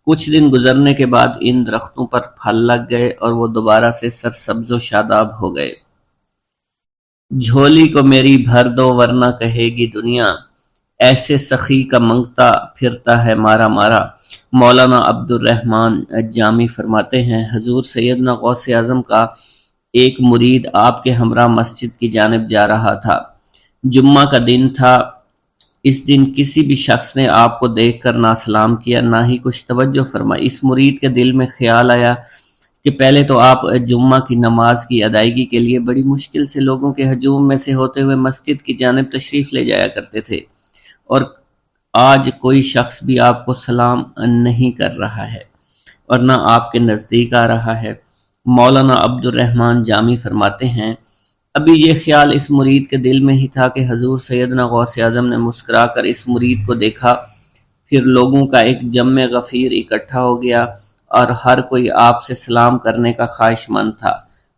[SPEAKER 1] کچھ دن گزرنے کے بعد ان درختوں پر پھل لگ گئے اور وہ دوبارہ سے سرسبز و شاداب ہو گئے۔ جھولی کو میری بھر دو ورنہ کہے گی دنیا، ایسے سخی کا منگتا پھرتا ہے مارا مارا۔ مولانا عبد الرحمن جامی فرماتے ہیں حضور سیدنا غوث اعظم کا ایک مرید آپ کے ہمراہ مسجد کی جانب جا رہا تھا۔ جمعہ کا دن تھا۔ اس دن کسی بھی شخص نے آپ کو دیکھ کر نہ سلام کیا نہ ہی کچھ توجہ فرمائی۔ اس مرید کے دل میں خیال آیا کہ پہلے تو آپ جمعہ کی نماز کی ادائیگی کے لیے بڑی مشکل سے لوگوں کے ہجوم میں سے ہوتے ہوئے مسجد کی جانب تشریف لے جایا کرتے تھے، اور آج کوئی شخص بھی آپ کو سلام نہیں کر رہا ہے اور نہ آپ کے نزدیک آ رہا ہے۔ مولانا عبد الرحمن جامی فرماتے ہیں ابھی یہ خیال اس مرید کے دل میں ہی تھا کہ حضور سیدنا غوث اعظم نے مسکرا کر اس مرید کو دیکھا، پھر لوگوں کا ایک جمع غفیر اکٹھا ہو گیا اور ہر کوئی آپ سے سلام کرنے کا خواہش مند تھا،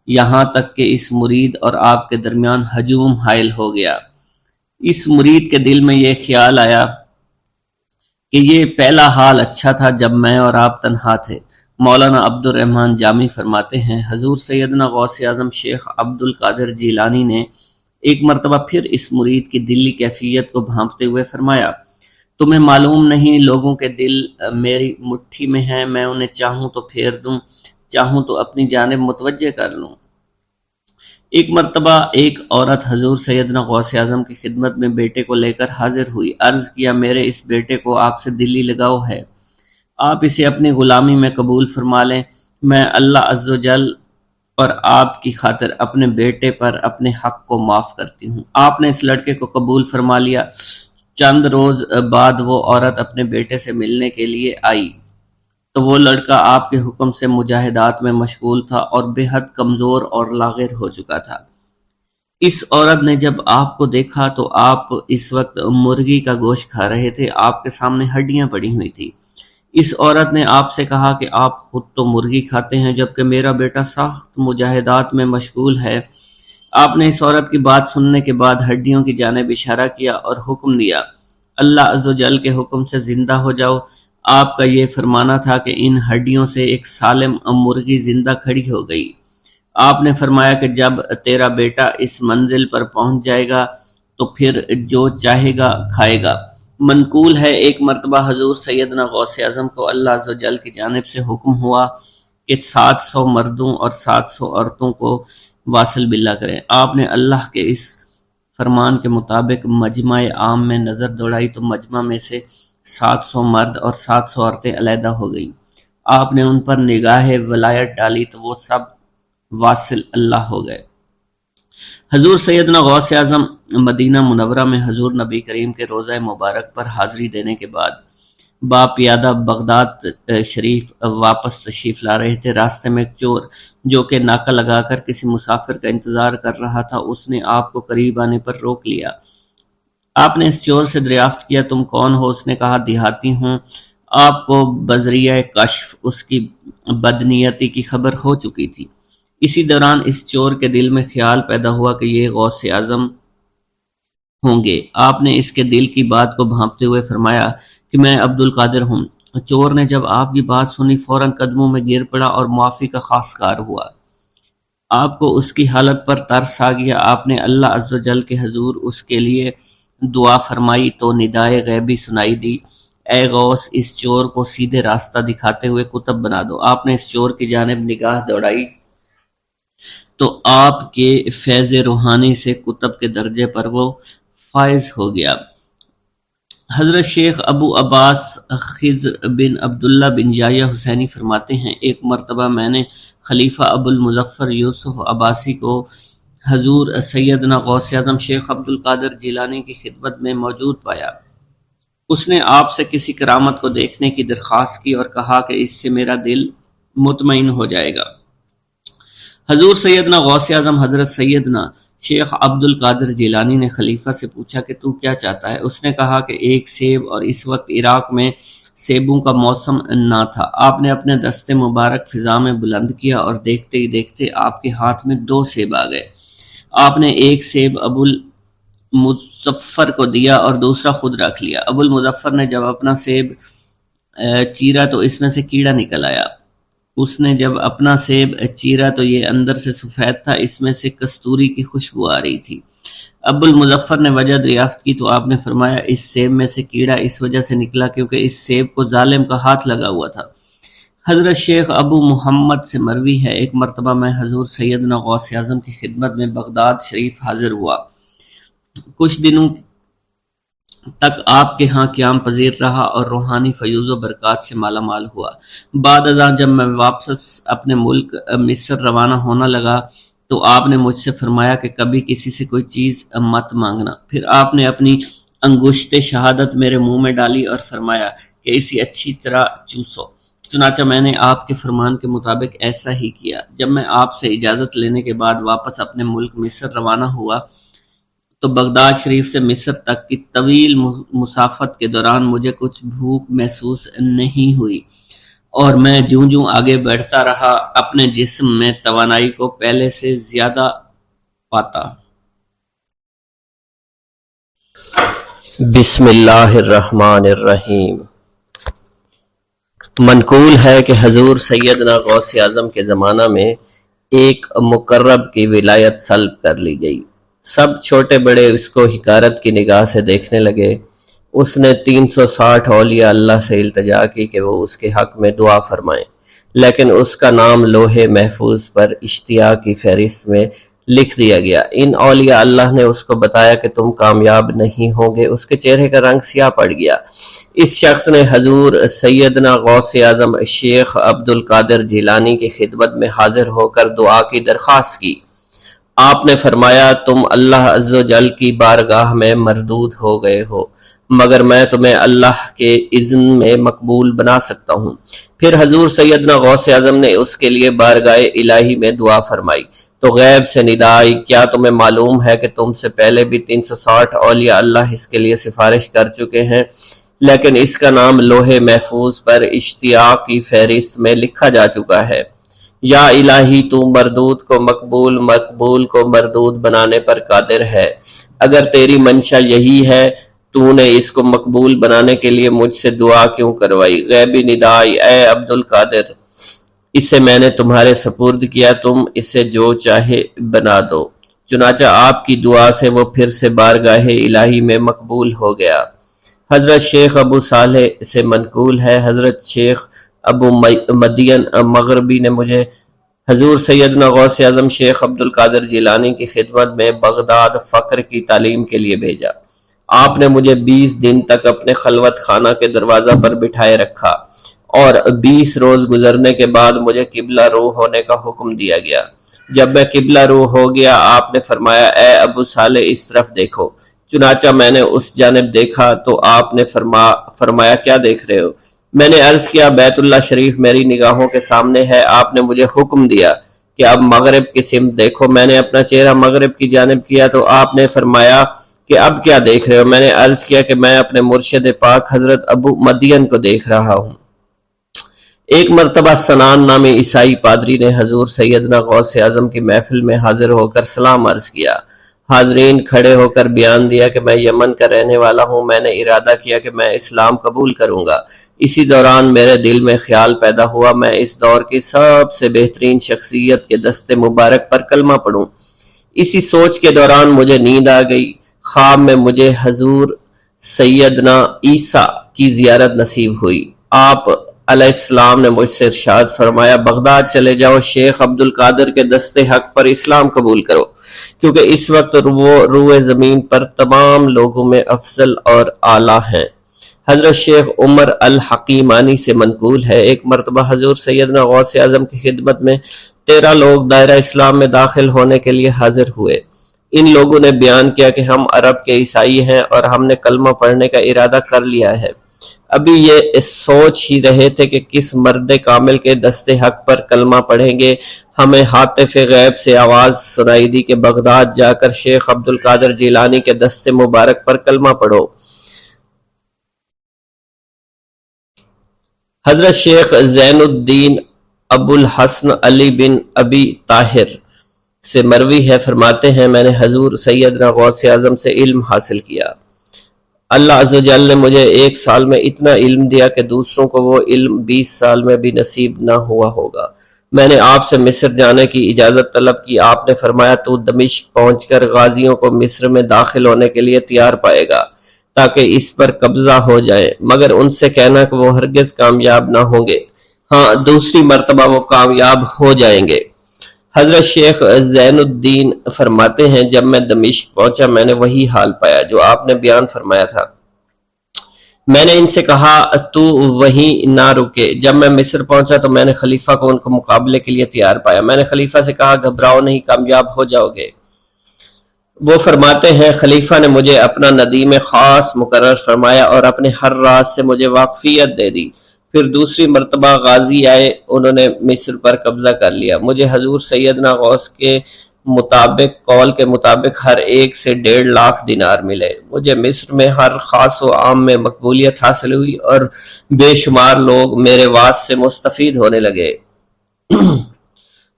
[SPEAKER 1] یہاں تک کہ اس مرید اور آپ کے درمیان ہجوم حائل ہو گیا۔ اس مرید کے دل میں یہ خیال آیا کہ یہ پہلا حال اچھا تھا جب میں اور آپ تنہا تھے۔ مولانا عبد الرحمن جامی فرماتے ہیں حضور سیدنا غوث اعظم شیخ عبد القادر جیلانی نے ایک مرتبہ پھر اس مرید کی دلی کیفیت کو بھانپتے ہوئے فرمایا تمہیں معلوم نہیں لوگوں کے دل میری مٹھی میں ہیں، میں انہیں چاہوں تو پھیر دوں، چاہوں تو اپنی جانب متوجہ کر لوں۔ ایک مرتبہ ایک عورت حضور سیدنا غوث اعظم کی خدمت میں بیٹے کو لے کر حاضر ہوئی۔ عرض کیا میرے اس بیٹے کو آپ سے دلی لگاؤ ہے، آپ اسے اپنی غلامی میں قبول فرما لیں، میں اللہ عز و جل اور آپ کی خاطر اپنے بیٹے پر اپنے حق کو معاف کرتی ہوں۔ آپ نے اس لڑکے کو قبول فرما لیا۔ چند روز بعد وہ عورت اپنے بیٹے سے ملنے کے لیے آئی تو وہ لڑکا آپ کے حکم سے مجاہدات میں مشغول تھا اور بے حد کمزور اور لاغر ہو چکا تھا۔ اس عورت نے جب آپ کو دیکھا تو آپ اس وقت مرغی کا گوشت کھا رہے تھے، آپ کے سامنے ہڈیاں پڑی ہوئی تھی۔ اس عورت نے آپ سے کہا کہ آپ خود تو مرغی کھاتے ہیں جبکہ میرا بیٹا سخت مجاہدات میں مشغول ہے۔ آپ نے اس عورت کی بات سننے کے بعد ہڈیوں کی جانب اشارہ کیا اور حکم دیا اللہ عز و جل کے حکم سے زندہ ہو جاؤ۔ آپ کا یہ فرمانا تھا کہ ان ہڈیوں سے ایک سالم مرغی زندہ کھڑی ہو گئی۔ آپ نے فرمایا کہ جب تیرا بیٹا اس منزل پر پہنچ جائے گا تو پھر جو چاہے گا کھائے گا۔ منقول ہے ایک مرتبہ حضور سیدنا غوث اعظم کو اللہ عز و جل کی جانب سے حکم ہوا کہ 700 مردوں اور 700 عورتوں کو واصل باللہ کریں۔ آپ نے اللہ کے اس فرمان کے مطابق مجمع عام میں نظر دوڑائی تو مجمع میں سے 700 مرد اور 700 عورتیں علیحدہ ہو گئیں۔ آپ نے ان پر نگاہ ولایت ڈالی تو وہ سب واصل اللہ ہو گئے۔ حضور سیدنا غوث اعظم مدینہ منورہ میں حضور نبی کریم کے روضہ مبارک پر حاضری دینے کے بعد با پیادہ بغداد شریف واپس تشریف لا رہے تھے۔ راستے میں ایک چور جو کہ ناکہ لگا کر کسی مسافر کا انتظار کر رہا تھا، اس نے آپ کو قریب آنے پر روک لیا۔ آپ نے اس چور سے دریافت کیا تم کون ہو؟ اس نے کہا دیہاتی ہوں۔ آپ کو بذریعہ کشف اس کی بدنیتی کی خبر ہو چکی تھی۔ اسی دوران اس چور کے دل میں خیال پیدا ہوا کہ یہ غوث اعظم ہوں گے۔ آپ نے اس کے دل کی بات کو بھانپتے ہوئے فرمایا کہ میں عبد القادر ہوں۔ چور نے جب آپ کی بات سنی فوراً قدموں میں گر پڑا اور معافی کا خواستگار ہوا۔ آپ کو اس کی حالت پر ترس آ گیا۔ آپ نے اللہ عز و جل کے حضور اس کے لیے دعا فرمائی تو ندائے غیبی سنائی دی، اے غوث اس چور کو سیدھے راستہ دکھاتے ہوئے کتب بنا دو۔ آپ نے اس چور کی جانب نگاہ دوڑائی تو آپ کے فیض روحانی سے کتب کے درجے پر وہ فائز ہو گیا۔ حضرت شیخ ابو عباس خضر بن عبداللہ بن جایہ حسینی فرماتے ہیں، ایک مرتبہ میں نے خلیفہ ابو المظفر یوسف عباسی کو حضور سیدنا غوث اعظم شیخ عبد القادر جیلانی کی خدمت میں موجود پایا۔ اس نے آپ سے کسی کرامت کو دیکھنے کی درخواست کی اور کہا کہ اس سے میرا دل مطمئن ہو جائے گا۔ حضور سیدنا غوث اعظم حضرت سیدنا شیخ عبد القادر جیلانی نے خلیفہ سے پوچھا کہ تو کیا چاہتا ہے؟ اس نے کہا کہ ایک سیب، اور اس وقت عراق میں سیبوں کا موسم نہ تھا۔ آپ نے اپنے دست مبارک فضا میں بلند کیا اور دیکھتے ہی دیکھتے آپ کے ہاتھ میں 2 سیب آ گئے۔ آپ نے ایک سیب ابو المظفر کو دیا اور دوسرا خود رکھ لیا۔ ابو المظفر نے جب اپنا سیب چیرا تو اس میں سے کیڑا نکل آیا۔ اس نے جب اپنا سیب چیرا تو یہ اندر سے سفید تھا، اس میں سے کستوری کی خوشبو آ رہی تھی۔ ابو المظفر نے وجہ دریافت کی تو آپ نے فرمایا اس سیب میں سے کیڑا اس وجہ سے نکلا کیونکہ اس سیب کو ظالم کا ہاتھ لگا ہوا تھا۔ حضرت شیخ ابو محمد سے مروی ہے، ایک مرتبہ میں حضور سیدنا غوث اعظم کی خدمت میں بغداد شریف حاضر ہوا۔ کچھ دنوں تک آپ کے ہاں قیام پذیر رہا اور روحانی فیوز و برکات سے مالا مال ہوا۔ بعد ازاں جب میں واپس اپنے ملک مصر روانہ ہونا لگا تو آپ نے مجھ سے فرمایا کہ کبھی کسی سے کوئی چیز مت مانگنا۔ پھر آپ نے اپنی انگشت شہادت میرے منہ میں ڈالی اور فرمایا کہ اسے اچھی طرح چوسو۔ چنانچہ میں نے آپ کے فرمان کے مطابق ایسا ہی کیا۔ جب میں آپ سے اجازت لینے کے بعد واپس اپنے ملک مصر روانہ ہوا تو بغداد شریف سے مصر تک کی طویل مسافت کے دوران مجھے کچھ بھوک محسوس نہیں ہوئی، اور میں جوں جوں آگے بڑھتا رہا اپنے جسم میں توانائی کو پہلے سے زیادہ پاتا۔
[SPEAKER 2] بسم اللہ الرحمن الرحیم۔ منقول ہے کہ حضور سیدنا غوث اعظم کے زمانہ میں ایک مقرب کی ولایت سلب کر لی گئی۔ سب چھوٹے بڑے اس کو حقارت کی نگاہ سے دیکھنے لگے۔ اس نے 360 اولیاء اللہ سے التجا کی کہ وہ اس کے حق میں دعا فرمائیں، لیکن اس کا نام لوح محفوظ پر اشتیاق کی فہرست میں لکھ دیا گیا۔ ان اولیاء اللہ نے اس کو بتایا کہ تم کامیاب نہیں ہوں گے۔ اس کے چہرے کا رنگ سیاہ پڑ گیا۔ اس شخص نے حضور سیدنا غوث اعظم شیخ عبد القادر جیلانی کی خدمت میں حاضر ہو کر دعا کی درخواست کی۔ آپ نے فرمایا تم اللہ عز و جل کی بارگاہ میں مردود ہو گئے ہو، مگر میں تمہیں اللہ کے اذن میں مقبول بنا سکتا ہوں۔ پھر حضور سیدنا غوث اعظم نے اس کے لیے بارگاہ الہی میں دعا فرمائی تو غیب سے ندا آئی، کیا تمہیں معلوم ہے کہ تم سے پہلے بھی 360 اولیاء اللہ اس کے لیے سفارش کر چکے ہیں، لیکن اس کا نام لوح محفوظ پر اشتیاق کی فہرست میں لکھا جا چکا ہے۔ یا الہی تو مردود کو مقبول، مقبول کو مردود بنانے پر قادر ہے۔ اگر تیری منشا یہی ہے تو نے اس کو مقبول بنانے کے لیے مجھ سے دعا کیوں کروائی؟ غیبی ندائی، اے عبد القادر، اسے میں نے تمہارے سپرد کیا، تم اسے جو چاہے بنا دو۔ چنانچہ آپ کی دعا سے وہ پھر سے بارگاہ الہی میں مقبول ہو گیا۔ حضرت شیخ ابو صالح سے منقول ہے، حضرت شیخ ابو مدین مغربی نے مجھے حضور سیدنا غوث اعظم شیخ عبد القادر جیلانی کی خدمت میں بغداد فقر کی تعلیم کے لیے بھیجا۔ آپ نے مجھے 20 دن تک اپنے خلوت خانہ کے دروازہ پر بٹھائے رکھا اور 20 روز گزرنے کے بعد مجھے قبلہ رو ہونے کا حکم دیا گیا۔ جب میں قبلہ رو ہو گیا آپ نے فرمایا اے ابو صالح اس طرف دیکھو۔ چنانچہ میں نے اس جانب دیکھا تو آپ نے فرمایا کیا دیکھ رہے ہو؟ میں نے عرض کیا بیت اللہ شریف میری نگاہوں کے سامنے ہے۔ آپ نے مجھے حکم دیا کہ اب مغرب کی سمت دیکھو۔ میں نے اپنا چہرہ مغرب کی جانب کیا تو آپ نے فرمایا کہ اب کیا دیکھ رہے ہو؟ میں نے عرض کیا کہ میں اپنے مرشد پاک حضرت ابو مدین کو دیکھ رہا ہوں۔ ایک مرتبہ سنان نامی عیسائی پادری نے حضور سیدنا غوث اعظم کی محفل میں حاضر ہو کر سلام عرض کیا۔ حاضرین کھڑے ہو کر بیان دیا کہ میں یمن کا رہنے والا ہوں، میں نے ارادہ کیا کہ میں اسلام قبول کروں گا۔ اسی دوران میرے دل میں خیال پیدا ہوا میں اس دور کی سب سے بہترین شخصیت کے دست مبارک پر کلمہ پڑھوں۔ اسی سوچ کے دوران مجھے نیند آ گئی۔ خواب میں مجھے حضور سیدنا عیسیٰ کی زیارت نصیب ہوئی۔ آپ علیہ السلام نے مجھ سے ارشاد فرمایا بغداد چلے جاؤ، شیخ عبد القادر کے دست حق پر اسلام قبول کرو، کیونکہ اس وقت وہ روئے زمین پر تمام لوگوں میں افضل اور اعلیٰ ہیں۔ حضرت شیخ عمر الحکیمانی سے منقول ہے، ایک مرتبہ حضور سیدنا غوث اعظم کی خدمت میں 13 لوگ دائرہ اسلام میں داخل ہونے کے لیے حاضر ہوئے۔ ان لوگوں نے بیان کیا کہ ہم عرب کے عیسائی ہیں اور ہم نے کلمہ پڑھنے کا ارادہ کر لیا ہے۔ ابھی یہ سوچ ہی رہے تھے کہ کس مرد کامل کے دست حق پر کلمہ پڑھیں گے، ہمیں ہاتف غیب سے آواز سنائی دی کہ بغداد جا کر شیخ عبد القادر جیلانی کے دست مبارک پر کلمہ پڑھو۔ حضرت شیخ زین الدین ابو الحسن علی بن ابی طاہر سے مروی ہے، فرماتے ہیں میں نے حضور سیدنا غوث اعظم سے علم حاصل کیا۔ اللہ عز و جل نے مجھے 1 سال میں اتنا علم دیا کہ دوسروں کو وہ علم 20 سال میں بھی نصیب نہ ہوا ہوگا۔ میں نے آپ سے مصر جانے کی اجازت طلب کی، آپ نے فرمایا تو دمشق پہنچ کر غازیوں کو مصر میں داخل ہونے کے لیے تیار پائے گا تاکہ اس پر قبضہ ہو جائے، مگر ان سے کہنا کہ وہ ہرگز کامیاب نہ ہوں گے، ہاں دوسری مرتبہ وہ کامیاب ہو جائیں گے۔ حضرت شیخ زین الدین فرماتے ہیں جب میں دمشق پہنچا میں نے وہی حال پایا جو آپ نے بیان فرمایا تھا۔ میں نے ان سے کہا تو وہیں نہ رکے۔ جب میں مصر پہنچا تو میں نے خلیفہ کو ان کو مقابلے کے لیے تیار پایا۔ میں نے خلیفہ سے کہا گھبراؤ نہیں، کامیاب ہو جاؤ گے۔ وہ فرماتے ہیں خلیفہ نے مجھے اپنا ندیم خاص مقرر فرمایا اور اپنے ہر راز سے مجھے واقفیت دے دی۔ پھر دوسری مرتبہ غازی آئے، انہوں نے مصر پر قبضہ کر لیا۔ مجھے حضور سیدنا غوث کے قول کے مطابق ہر ایک سے 1.5 لاکھ دینار ملے۔ مجھے مصر میں ہر خاص و عام میں مقبولیت حاصل ہوئی اور بے شمار لوگ میرے واعظ سے مستفید ہونے لگے۔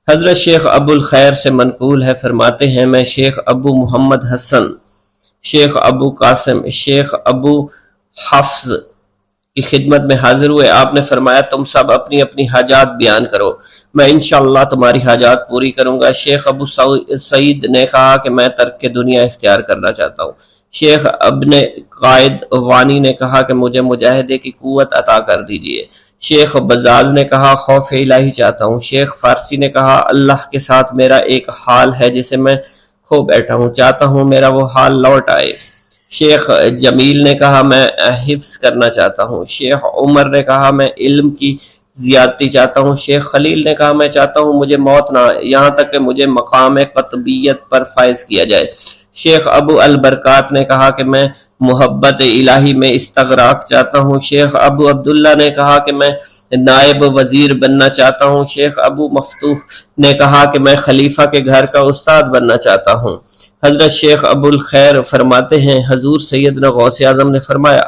[SPEAKER 2] حضرت شیخ ابو الخیر سے منقول ہے، فرماتے ہیں میں شیخ ابو محمد حسن، شیخ ابو قاسم، شیخ ابو حفظ کی خدمت میں حاضر ہوئے۔ آپ نے فرمایا تم سب اپنی اپنی حاجات بیان کرو، میں انشاءاللہ تمہاری حاجات پوری کروں گا۔ شیخ ابو سعید نے کہا کہ میں ترک دنیا اختیار کرنا چاہتا ہوں۔ شیخ ابن قائد وانی نے کہا کہ مجھے مجاہدے کی قوت عطا کر دیجئے۔ شیخ بزاز نے کہا خوف الہی چاہتا ہوں۔ شیخ فارسی نے کہا اللہ کے ساتھ میرا ایک حال ہے جسے میں کھو بیٹھا ہوں، چاہتا ہوں میرا وہ حال لوٹ آئے۔ شیخ جمیل نے کہا میں حفظ کرنا چاہتا ہوں۔ شیخ عمر نے کہا میں علم کی زیادتی چاہتا ہوں۔ شیخ خلیل نے کہا میں چاہتا ہوں مجھے موت نہ آئے، یہاں تک کہ مجھے مقام قطبیت پر فائز کیا جائے۔ شیخ ابو البرکات نے کہا کہ میں محبت الہی میں استغراق چاہتا ہوں۔ شیخ ابو عبداللہ نے کہا کہ میں نائب وزیر بننا چاہتا ہوں۔ شیخ ابو مفتوح نے کہا کہ میں خلیفہ کے گھر کا استاد بننا چاہتا ہوں۔ حضرت شیخ ابو الخیر فرماتے ہیں حضور سیدنا غوث اعظم نے فرمایا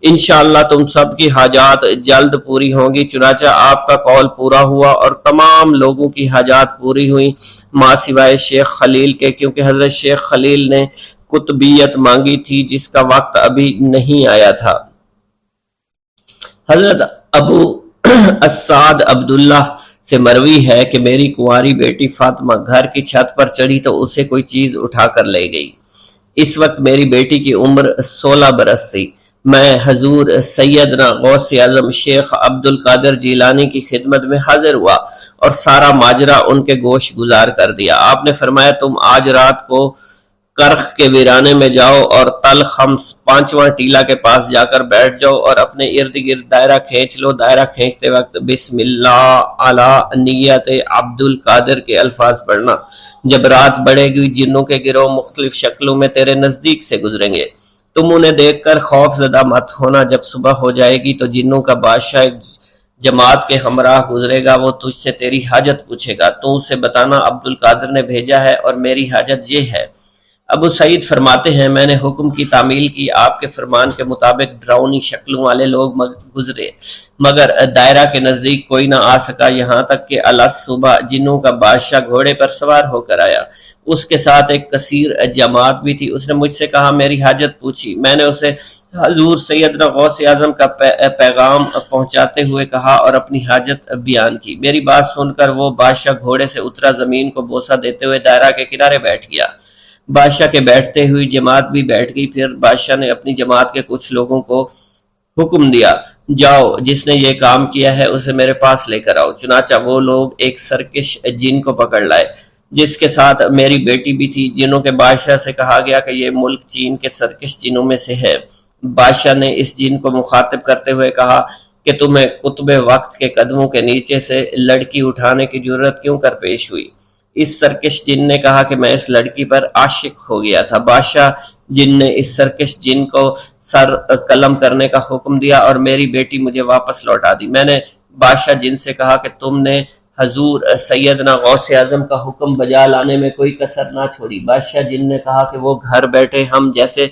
[SPEAKER 2] انشاءاللہ تم سب کی حاجات جلد پوری ہوں گی۔ چنانچہ آپ کا قول پورا ہوا اور تمام لوگوں کی حاجات پوری ہوئیں ماں سوائے شیخ خلیل کے، کیونکہ حضرت شیخ خلیل نے قطبیت مانگی تھی جس کا وقت ابھی نہیں آیا تھا۔ حضرت ابو السعد عبداللہ سے مروی ہے کہ میری کنواری بیٹی فاطمہ گھر کی چھت پر چڑھی تو اسے کوئی چیز اٹھا کر لے گئی۔ اس وقت میری بیٹی کی عمر 16 برس تھی۔ میں حضور سیدنا غوث اعظم شیخ عبد القادر جیلانی کی خدمت میں حاضر ہوا اور سارا ماجرا ان کے گوش گزار کر دیا۔ آپ نے فرمایا تم آج رات کو کرخ کے ویرانے میں جاؤ اور تل خمس 5واں ٹیلا کے پاس جا کر بیٹھ جاؤ اور اپنے ارد گرد دائرہ کھینچ لو۔ دائرہ کھینچتے وقت بسم اللہ علی نیت عبد القادر کے الفاظ پڑھنا۔ جب رات بڑھے گی جنوں کے گروہ مختلف شکلوں میں تیرے نزدیک سے گزریں گے، تم انہیں دیکھ کر خوف زدہ مت ہونا۔ جب صبح ہو جائے گی تو جنوں کا بادشاہ ایک جماعت کے ہمراہ گزرے گا، وہ تجھ سے تیری حاجت پوچھے گا، تو اسے بتانا عبد القادر نے بھیجا ہے اور میری حاجت یہ ہے۔ ابو سعید فرماتے ہیں میں نے حکم کی تعمیل کی، آپ کے فرمان کے مطابق ڈراؤنی شکلوں والے لوگ گزرے مگر دائرہ کے نزدیک کوئی نہ آ سکا، یہاں تک کہ صبح جنوں کا بادشاہ گھوڑے پر سوار ہو کر آیا، اس کے ساتھ ایک کثیر جماعت بھی تھی۔ اس نے مجھ سے کہا میری حاجت پوچھی۔ میں نے اسے حضور سیدنا غوث اعظم کا پیغام پہنچاتے ہوئے کہا اور اپنی حاجت بیان کی۔ میری بات سن کر وہ بادشاہ گھوڑے سے اترا، زمین کو بوسہ دیتے ہوئے دائرہ کے کنارے بیٹھ گیا۔ بادشاہ کے بیٹھتے ہوئی جماعت بھی بیٹھ گئی۔ پھر بادشاہ نے اپنی جماعت کے کچھ لوگوں کو حکم دیا، جاؤ، جس نے یہ کام کیا ہے اسے میرے پاس لے کر آؤ۔ چنانچہ وہ لوگ ایک سرکش جن کو پکڑ لائے جس کے ساتھ میری بیٹی بھی تھی۔ جنوں کے بادشاہ سے کہا گیا کہ یہ ملک چین کے سرکش جنوں میں سے ہے۔ بادشاہ نے اس جن کو مخاطب کرتے ہوئے کہا کہ تمہیں قطب وقت کے قدموں کے نیچے سے لڑکی اٹھانے کی جرت کیوں کر پیش ہوئی؟ اس سرکش جن نے کہا کہ میں اس لڑکی پر عاشق ہو گیا تھا۔ بادشاہ جن نے اس سرکش جن کو سر قلم کرنے کا حکم دیا اور میری بیٹی مجھے واپس لوٹا دی۔ میں نے بادشاہ جن سے کہا کہ تم نے حضور سیدنا غوث اعظم کا حکم بجا لانے میں کوئی کسر نہ چھوڑی۔ بادشاہ جن نے کہا کہ وہ گھر بیٹھے ہم جیسے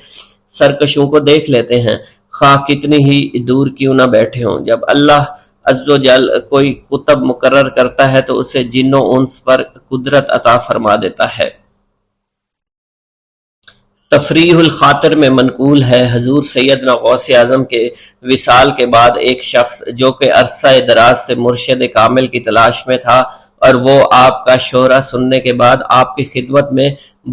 [SPEAKER 2] سرکشوں کو دیکھ لیتے ہیں، خواہ کتنی ہی دور کیوں نہ بیٹھے ہوں۔ جب اللہ عز و جل کوئی قطب مقرر کرتا ہے تو اسے جن و انس پر قدرت عطا فرما دیتا ہے۔ تفریح الخاطر میں منقول ہے، حضور سیدنا غوث اعظم کے وصال کے بعد ایک شخص جو کہ عرصہ دراز سے مرشد کامل کی تلاش میں تھا اور وہ آپ کا شورا سننے کے بعد آپ کی خدمت میں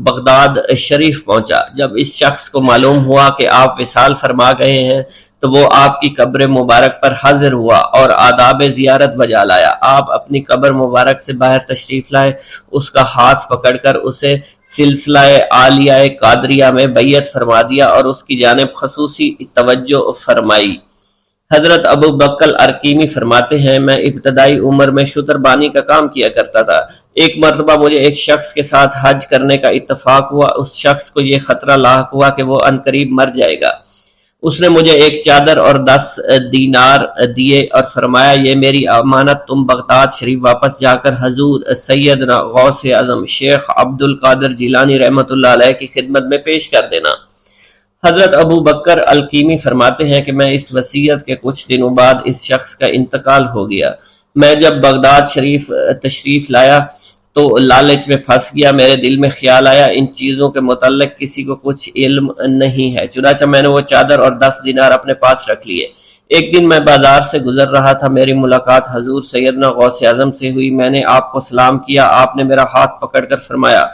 [SPEAKER 2] بغداد شریف پہنچا۔ جب اس شخص کو معلوم ہوا کہ آپ وصال فرما گئے ہیں تو وہ آپ کی قبر مبارک پر حاضر ہوا اور آداب زیارت بجا لایا۔ آپ اپنی قبر مبارک سے باہر تشریف لائے، اس کا ہاتھ پکڑ کر اسے سلسلہ عالیہ قادریہ میں بیعت فرما دیا اور اس کی جانب خصوصی توجہ فرمائی۔ حضرت ابو بکر ارکیمی فرماتے ہیں، میں ابتدائی عمر میں شتر بانی کا کام کیا کرتا تھا۔ ایک مرتبہ مجھے ایک شخص کے ساتھ حج کرنے کا اتفاق ہوا۔ اس شخص کو یہ خطرہ لاحق ہوا کہ وہ عنقریب مر جائے گا۔ اس نے مجھے ایک چادر اور 10 دینار دیے اور فرمایا، یہ میری امانت تم بغداد شریف واپس جا کر حضور سیدنا غوث اعظم شیخ عبد القادر جیلانی رحمۃ اللہ علیہ کی خدمت میں پیش کر دینا۔ حضرت ابو بکر الکیمی فرماتے ہیں کہ میں اس وصیت کے کچھ دنوں بعد اس شخص کا انتقال ہو گیا۔ میں جب بغداد شریف تشریف لایا تو لالچ میں پھنس گیا۔ میرے دل میں خیال آیا ان چیزوں کے متعلق کسی کو کچھ علم نہیں ہے، چنانچہ میں نے وہ چادر اور 10 دینار اپنے پاس رکھ لیے۔ ایک دن میں بازار سے گزر رہا تھا، میری ملاقات حضور سیدنا غوث اعظم سے ہوئی۔ میں نے آپ کو سلام کیا، آپ نے میرا ہاتھ پکڑ کر فرمایا،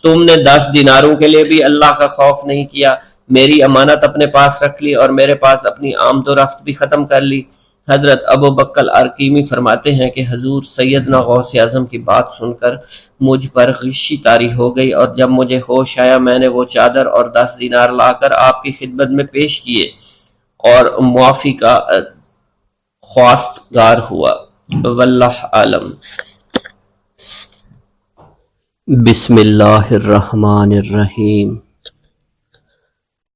[SPEAKER 2] تم نے 10 دیناروں کے لیے بھی اللہ کا خوف نہیں کیا، میری امانت اپنے پاس رکھ لی اور میرے پاس اپنی آمد و رفت بھی ختم کر لی۔ حضرت ابو بکر ارکیمی فرماتے ہیں کہ حضور سیدنا غوث اعظم کی بات سن کر مجھ پر غشی طاری ہو گئی اور جب مجھے ہوش آیا میں نے وہ چادر اور 10 دینار لا کر آپ کی خدمت میں پیش کیے اور معافی کا خواستگار ہوا۔ واللہ عالم۔
[SPEAKER 1] بسم اللہ الرحمن الرحیم۔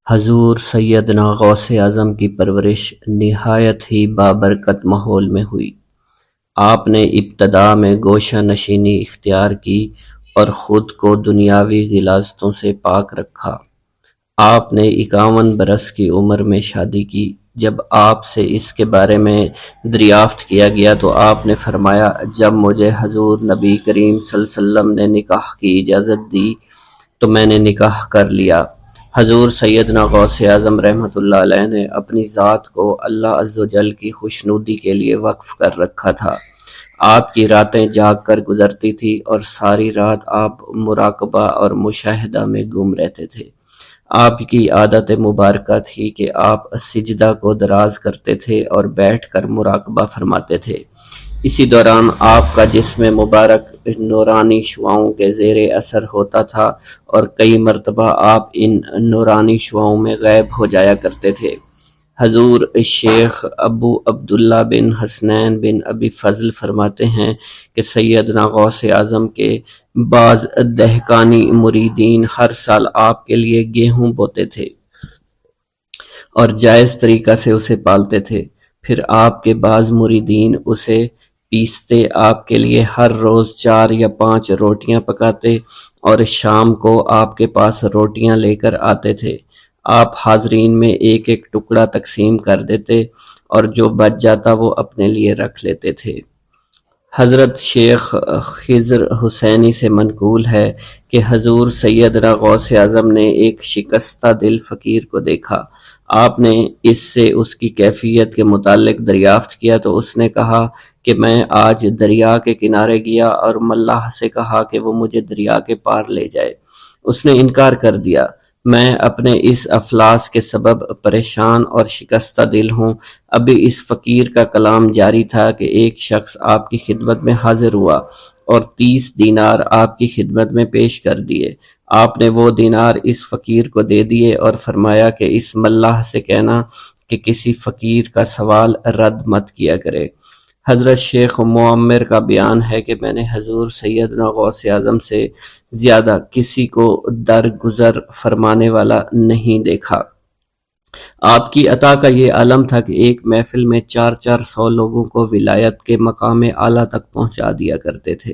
[SPEAKER 1] حضور سیدنا غوث اعظم کی پرورش نہایت ہی بابرکت ماحول میں ہوئی۔ آپ نے ابتدا میں گوشہ نشینی اختیار کی اور خود کو دنیاوی غلاظتوں سے پاک رکھا۔ آپ نے 51 برس کی عمر میں شادی کی۔ جب آپ سے اس کے بارے میں دریافت کیا گیا تو آپ نے فرمایا، جب مجھے حضور نبی کریم صلی اللہ علیہ وسلم نے نکاح کی اجازت دی تو میں نے نکاح کر لیا۔ حضور سیدنا غوث اعظم رحمۃ اللہ علیہ نے اپنی ذات کو اللہ عز و جل کی خوشنودی کے لیے وقف کر رکھا تھا۔ آپ کی راتیں جاگ کر گزرتی تھی اور ساری رات آپ مراقبہ اور مشاہدہ میں گم رہتے تھے۔ آپ کی عادت مبارکہ تھی کہ آپ سجدہ کو دراز کرتے تھے اور بیٹھ کر مراقبہ فرماتے تھے۔ اسی دوران آپ کا جسم مبارک نورانی شعاؤں کے زیر اثر ہوتا تھا اور کئی مرتبہ آپ ان نورانی شعاؤں میں غائب ہو جایا کرتے تھے۔ حضور شیخ ابو عبداللہ بن حسنین بن ابی فضل فرماتے ہیں کہ سیدنا غوث اعظم کے بعض دہقانی مریدین ہر سال آپ کے لیے گیہوں بوتے تھے اور جائز طریقہ سے اسے پالتے تھے۔ پھر آپ کے بعض مریدین اسے پیستے، آپ کے لیے ہر روز 4 یا 5 روٹیاں پکاتے اور شام کو آپ کے پاس روٹیاں لے کر آتے تھے۔ آپ حاضرین میں ایک ایک ٹکڑا تقسیم کر دیتے اور جو بچ جاتا وہ اپنے لیے رکھ لیتے تھے۔ حضرت شیخ خضر حسینی سے منقول ہے کہ حضور سیدنا غوث اعظم نے ایک شکستہ دل فقیر کو دیکھا۔ آپ نے اس سے اس کی کیفیت کے متعلق دریافت کیا تو اس نے کہا کہ میں آج دریا کے کنارے گیا اور ملاح سے کہا کہ وہ مجھے دریا کے پار لے جائے۔
[SPEAKER 2] اس نے انکار کر دیا۔ میں اپنے اس افلاس کے سبب پریشان اور شکستہ دل ہوں۔ ابھی اس فقیر کا کلام جاری تھا کہ ایک شخص آپ کی خدمت میں حاضر ہوا اور 30 دینار آپ کی خدمت میں پیش کر دیے۔ آپ نے وہ دینار اس فقیر کو دے دیے اور فرمایا کہ اس ملاح سے کہنا کہ کسی فقیر کا سوال رد مت کیا کرے۔ حضرت شیخ معمر کا بیان ہے کہ میں نے حضور سیدنا غوث اعظم سے زیادہ کسی کو درگزر فرمانے والا نہیں دیکھا۔ آپ کی عطا کا یہ عالم تھا کہ ایک محفل میں 400 لوگوں کو ولایت کے مقام اعلیٰ تک پہنچا دیا کرتے تھے۔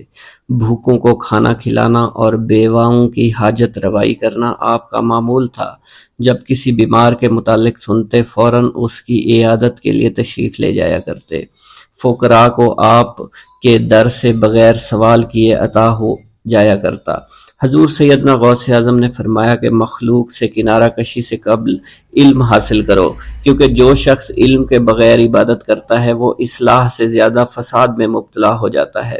[SPEAKER 2] بھوکوں کو کھانا کھلانا اور بیواؤں کی حاجت روائی کرنا آپ کا معمول تھا۔ جب کسی بیمار کے متعلق سنتے فوراً اس کی عیادت کے لیے تشریف لے جایا کرتے۔ فقراء کو آپ کے در سے بغیر سوال کیے عطا ہو جایا کرتا۔ حضور سیدنا غوث اعظم نے فرمایا کہ مخلوق سے کنارہ کشی سے قبل علم حاصل کرو، کیونکہ جو شخص علم کے بغیر عبادت کرتا ہے وہ اصلاح سے زیادہ فساد میں مبتلا ہو جاتا ہے۔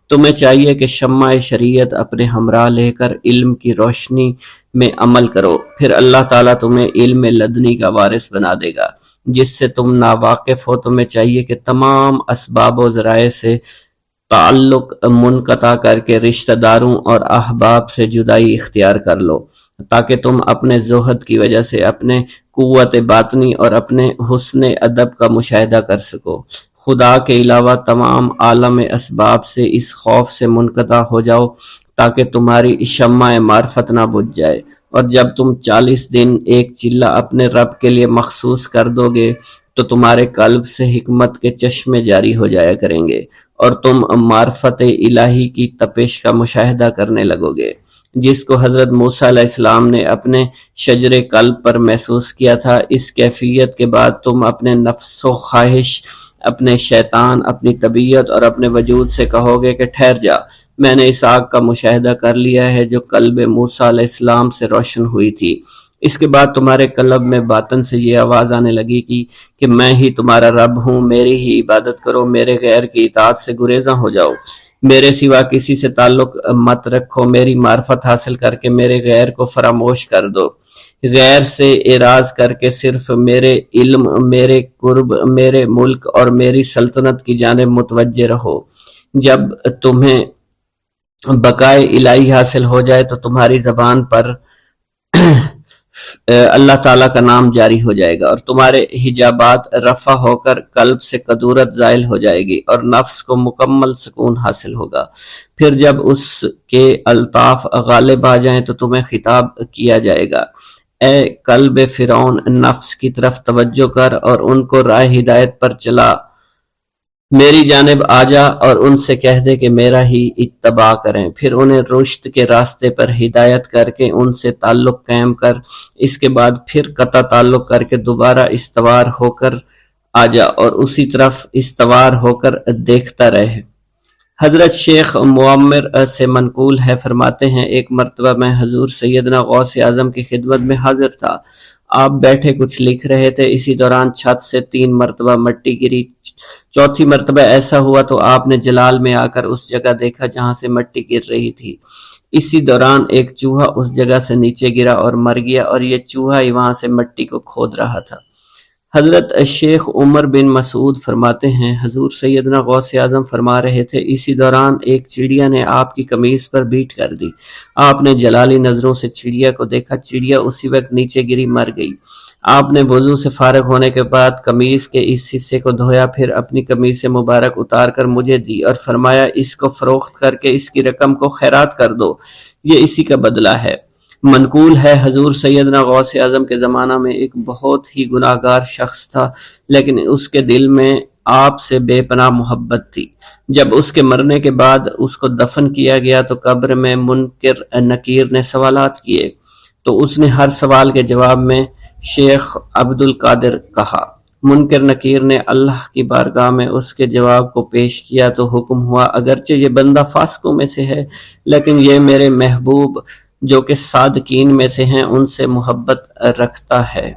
[SPEAKER 2] تمہیں چاہیے کہ شمع شریعت اپنے ہمراہ لے کر علم کی روشنی میں عمل کرو، پھر اللہ تعالیٰ تمہیں علم لدنی کا وارث بنا دے گا جس سے تم ناواقف ہو۔ تمہیں چاہیے کہ تمام اسباب و ذرائع سے تعلق منقطع کر کے رشتہ داروں اور احباب سے جدائی اختیار کر لو، تاکہ تم اپنے زہد کی وجہ سے اپنے قوت باطنی اور اپنے حسن ادب کا مشاہدہ کر سکو۔ خدا کے علاوہ تمام عالم اسباب سے اس خوف سے منقطع ہو جاؤ تاکہ تمہاری شمع معرفت نہ بجھ جائے، اور جب تم 40 دن ایک چلہ اپنے رب کے لیے مخصوص کر دو گے تو تمہارے قلب سے حکمت کے چشمے جاری ہو جایا کریں گے اور تم معرفت الہی کی تپش کا مشاہدہ کرنے لگو گے، جس کو حضرت موسیٰ علیہ السلام نے اپنے شجر قلب پر محسوس کیا تھا۔ اس کیفیت کے بعد تم اپنے نفس و خواہش، اپنے شیطان، اپنی طبیعت اور اپنے وجود سے کہو گے کہ ٹھہر جا، میں نے اس آگ کا مشاہدہ کر لیا ہے جو قلب موسیٰ علیہ السلام سے روشن ہوئی تھی۔ اس کے بعد تمہارے قلب میں باطن سے یہ آواز آنے لگی کہ میں ہی تمہارا رب ہوں، میری ہی عبادت کرو، میرے غیر کی اطاعت سے گریزاں ہو جاؤ، میرے سوا کسی سے تعلق مت رکھو، میری معرفت حاصل کر کے میرے غیر کو فراموش کر دو، غیر سے اعراض کر کے صرف میرے علم، میرے قرب، میرے ملک اور میری سلطنت کی جانب متوجہ رہو۔ جب تمہیں بقائے الہی حاصل ہو جائے تو تمہاری زبان پر اللہ تعالیٰ کا نام جاری ہو جائے گا اور تمہارے حجابات رفع ہو کر قلب سے کدورت زائل ہو جائے گی اور نفس کو مکمل سکون حاصل ہوگا۔ پھر جب اس کے الطاف غالب آ جائیں تو تمہیں خطاب کیا جائے گا، اے قلب فرعون، نفس کی طرف توجہ کر اور ان کو راہ ہدایت پر چلا، میری جانب آ جا اور ان سے کہہ دے کہ میرا ہی اتباع کریں، پھر انہیں رشد کے راستے پر ہدایت کر کے ان سے تعلق قائم کر، اس کے بعد پھر قطع تعلق کر کے دوبارہ استوار ہو کر آ جا اور اسی طرف استوار ہو کر دیکھتا رہے۔ حضرت شیخ معمر سے منقول ہے، فرماتے ہیں ایک مرتبہ میں حضور سیدنا غوث اعظم کی خدمت میں حاضر تھا۔ آپ بیٹھے کچھ لکھ رہے تھے، اسی دوران چھت سے 3 مرتبہ مٹی گری۔ چوتھی مرتبہ ایسا ہوا تو آپ نے جلال میں آ کر اس جگہ دیکھا جہاں سے مٹی گر رہی تھی۔ اسی دوران ایک چوہا اس جگہ سے نیچے گرا اور مر گیا اور یہ چوہا ہی وہاں سے مٹی کو کھود رہا تھا۔ حضرت شیخ عمر بن مسعود فرماتے ہیں حضور سیدنا غوث اعظم فرما رہے تھے، اسی دوران ایک چڑیا نے آپ کی قمیص پر بیٹ کر دی۔ آپ نے جلالی نظروں سے چڑیا کو دیکھا، چڑیا اسی وقت نیچے گری مر گئی۔ آپ نے وضو سے فارغ ہونے کے بعد قمیص کے اس حصے کو دھویا، پھر اپنی قمیص مبارک اتار کر مجھے دی اور فرمایا اس کو فروخت کر کے اس کی رقم کو خیرات کر دو، یہ اسی کا بدلہ ہے۔ منقول ہے حضور سیدنا غوث اعظم کے زمانہ میں ایک بہت ہی گناہگار شخص تھا، لیکن اس کے دل میں آپ سے بے پناہ محبت تھی۔ جب اس کے مرنے کے بعد اس کو دفن کیا گیا تو قبر میں منکر نکیر نے سوالات کیے، تو اس نے ہر سوال کے جواب میں شیخ عبد القادر کہا۔ منکر نکیر نے اللہ کی بارگاہ میں اس کے جواب کو پیش کیا تو حکم ہوا اگرچہ یہ بندہ فاسقوں میں سے ہے لیکن یہ میرے محبوب جو کہ صادقین میں سے ہیں ان سے محبت رکھتا ہے۔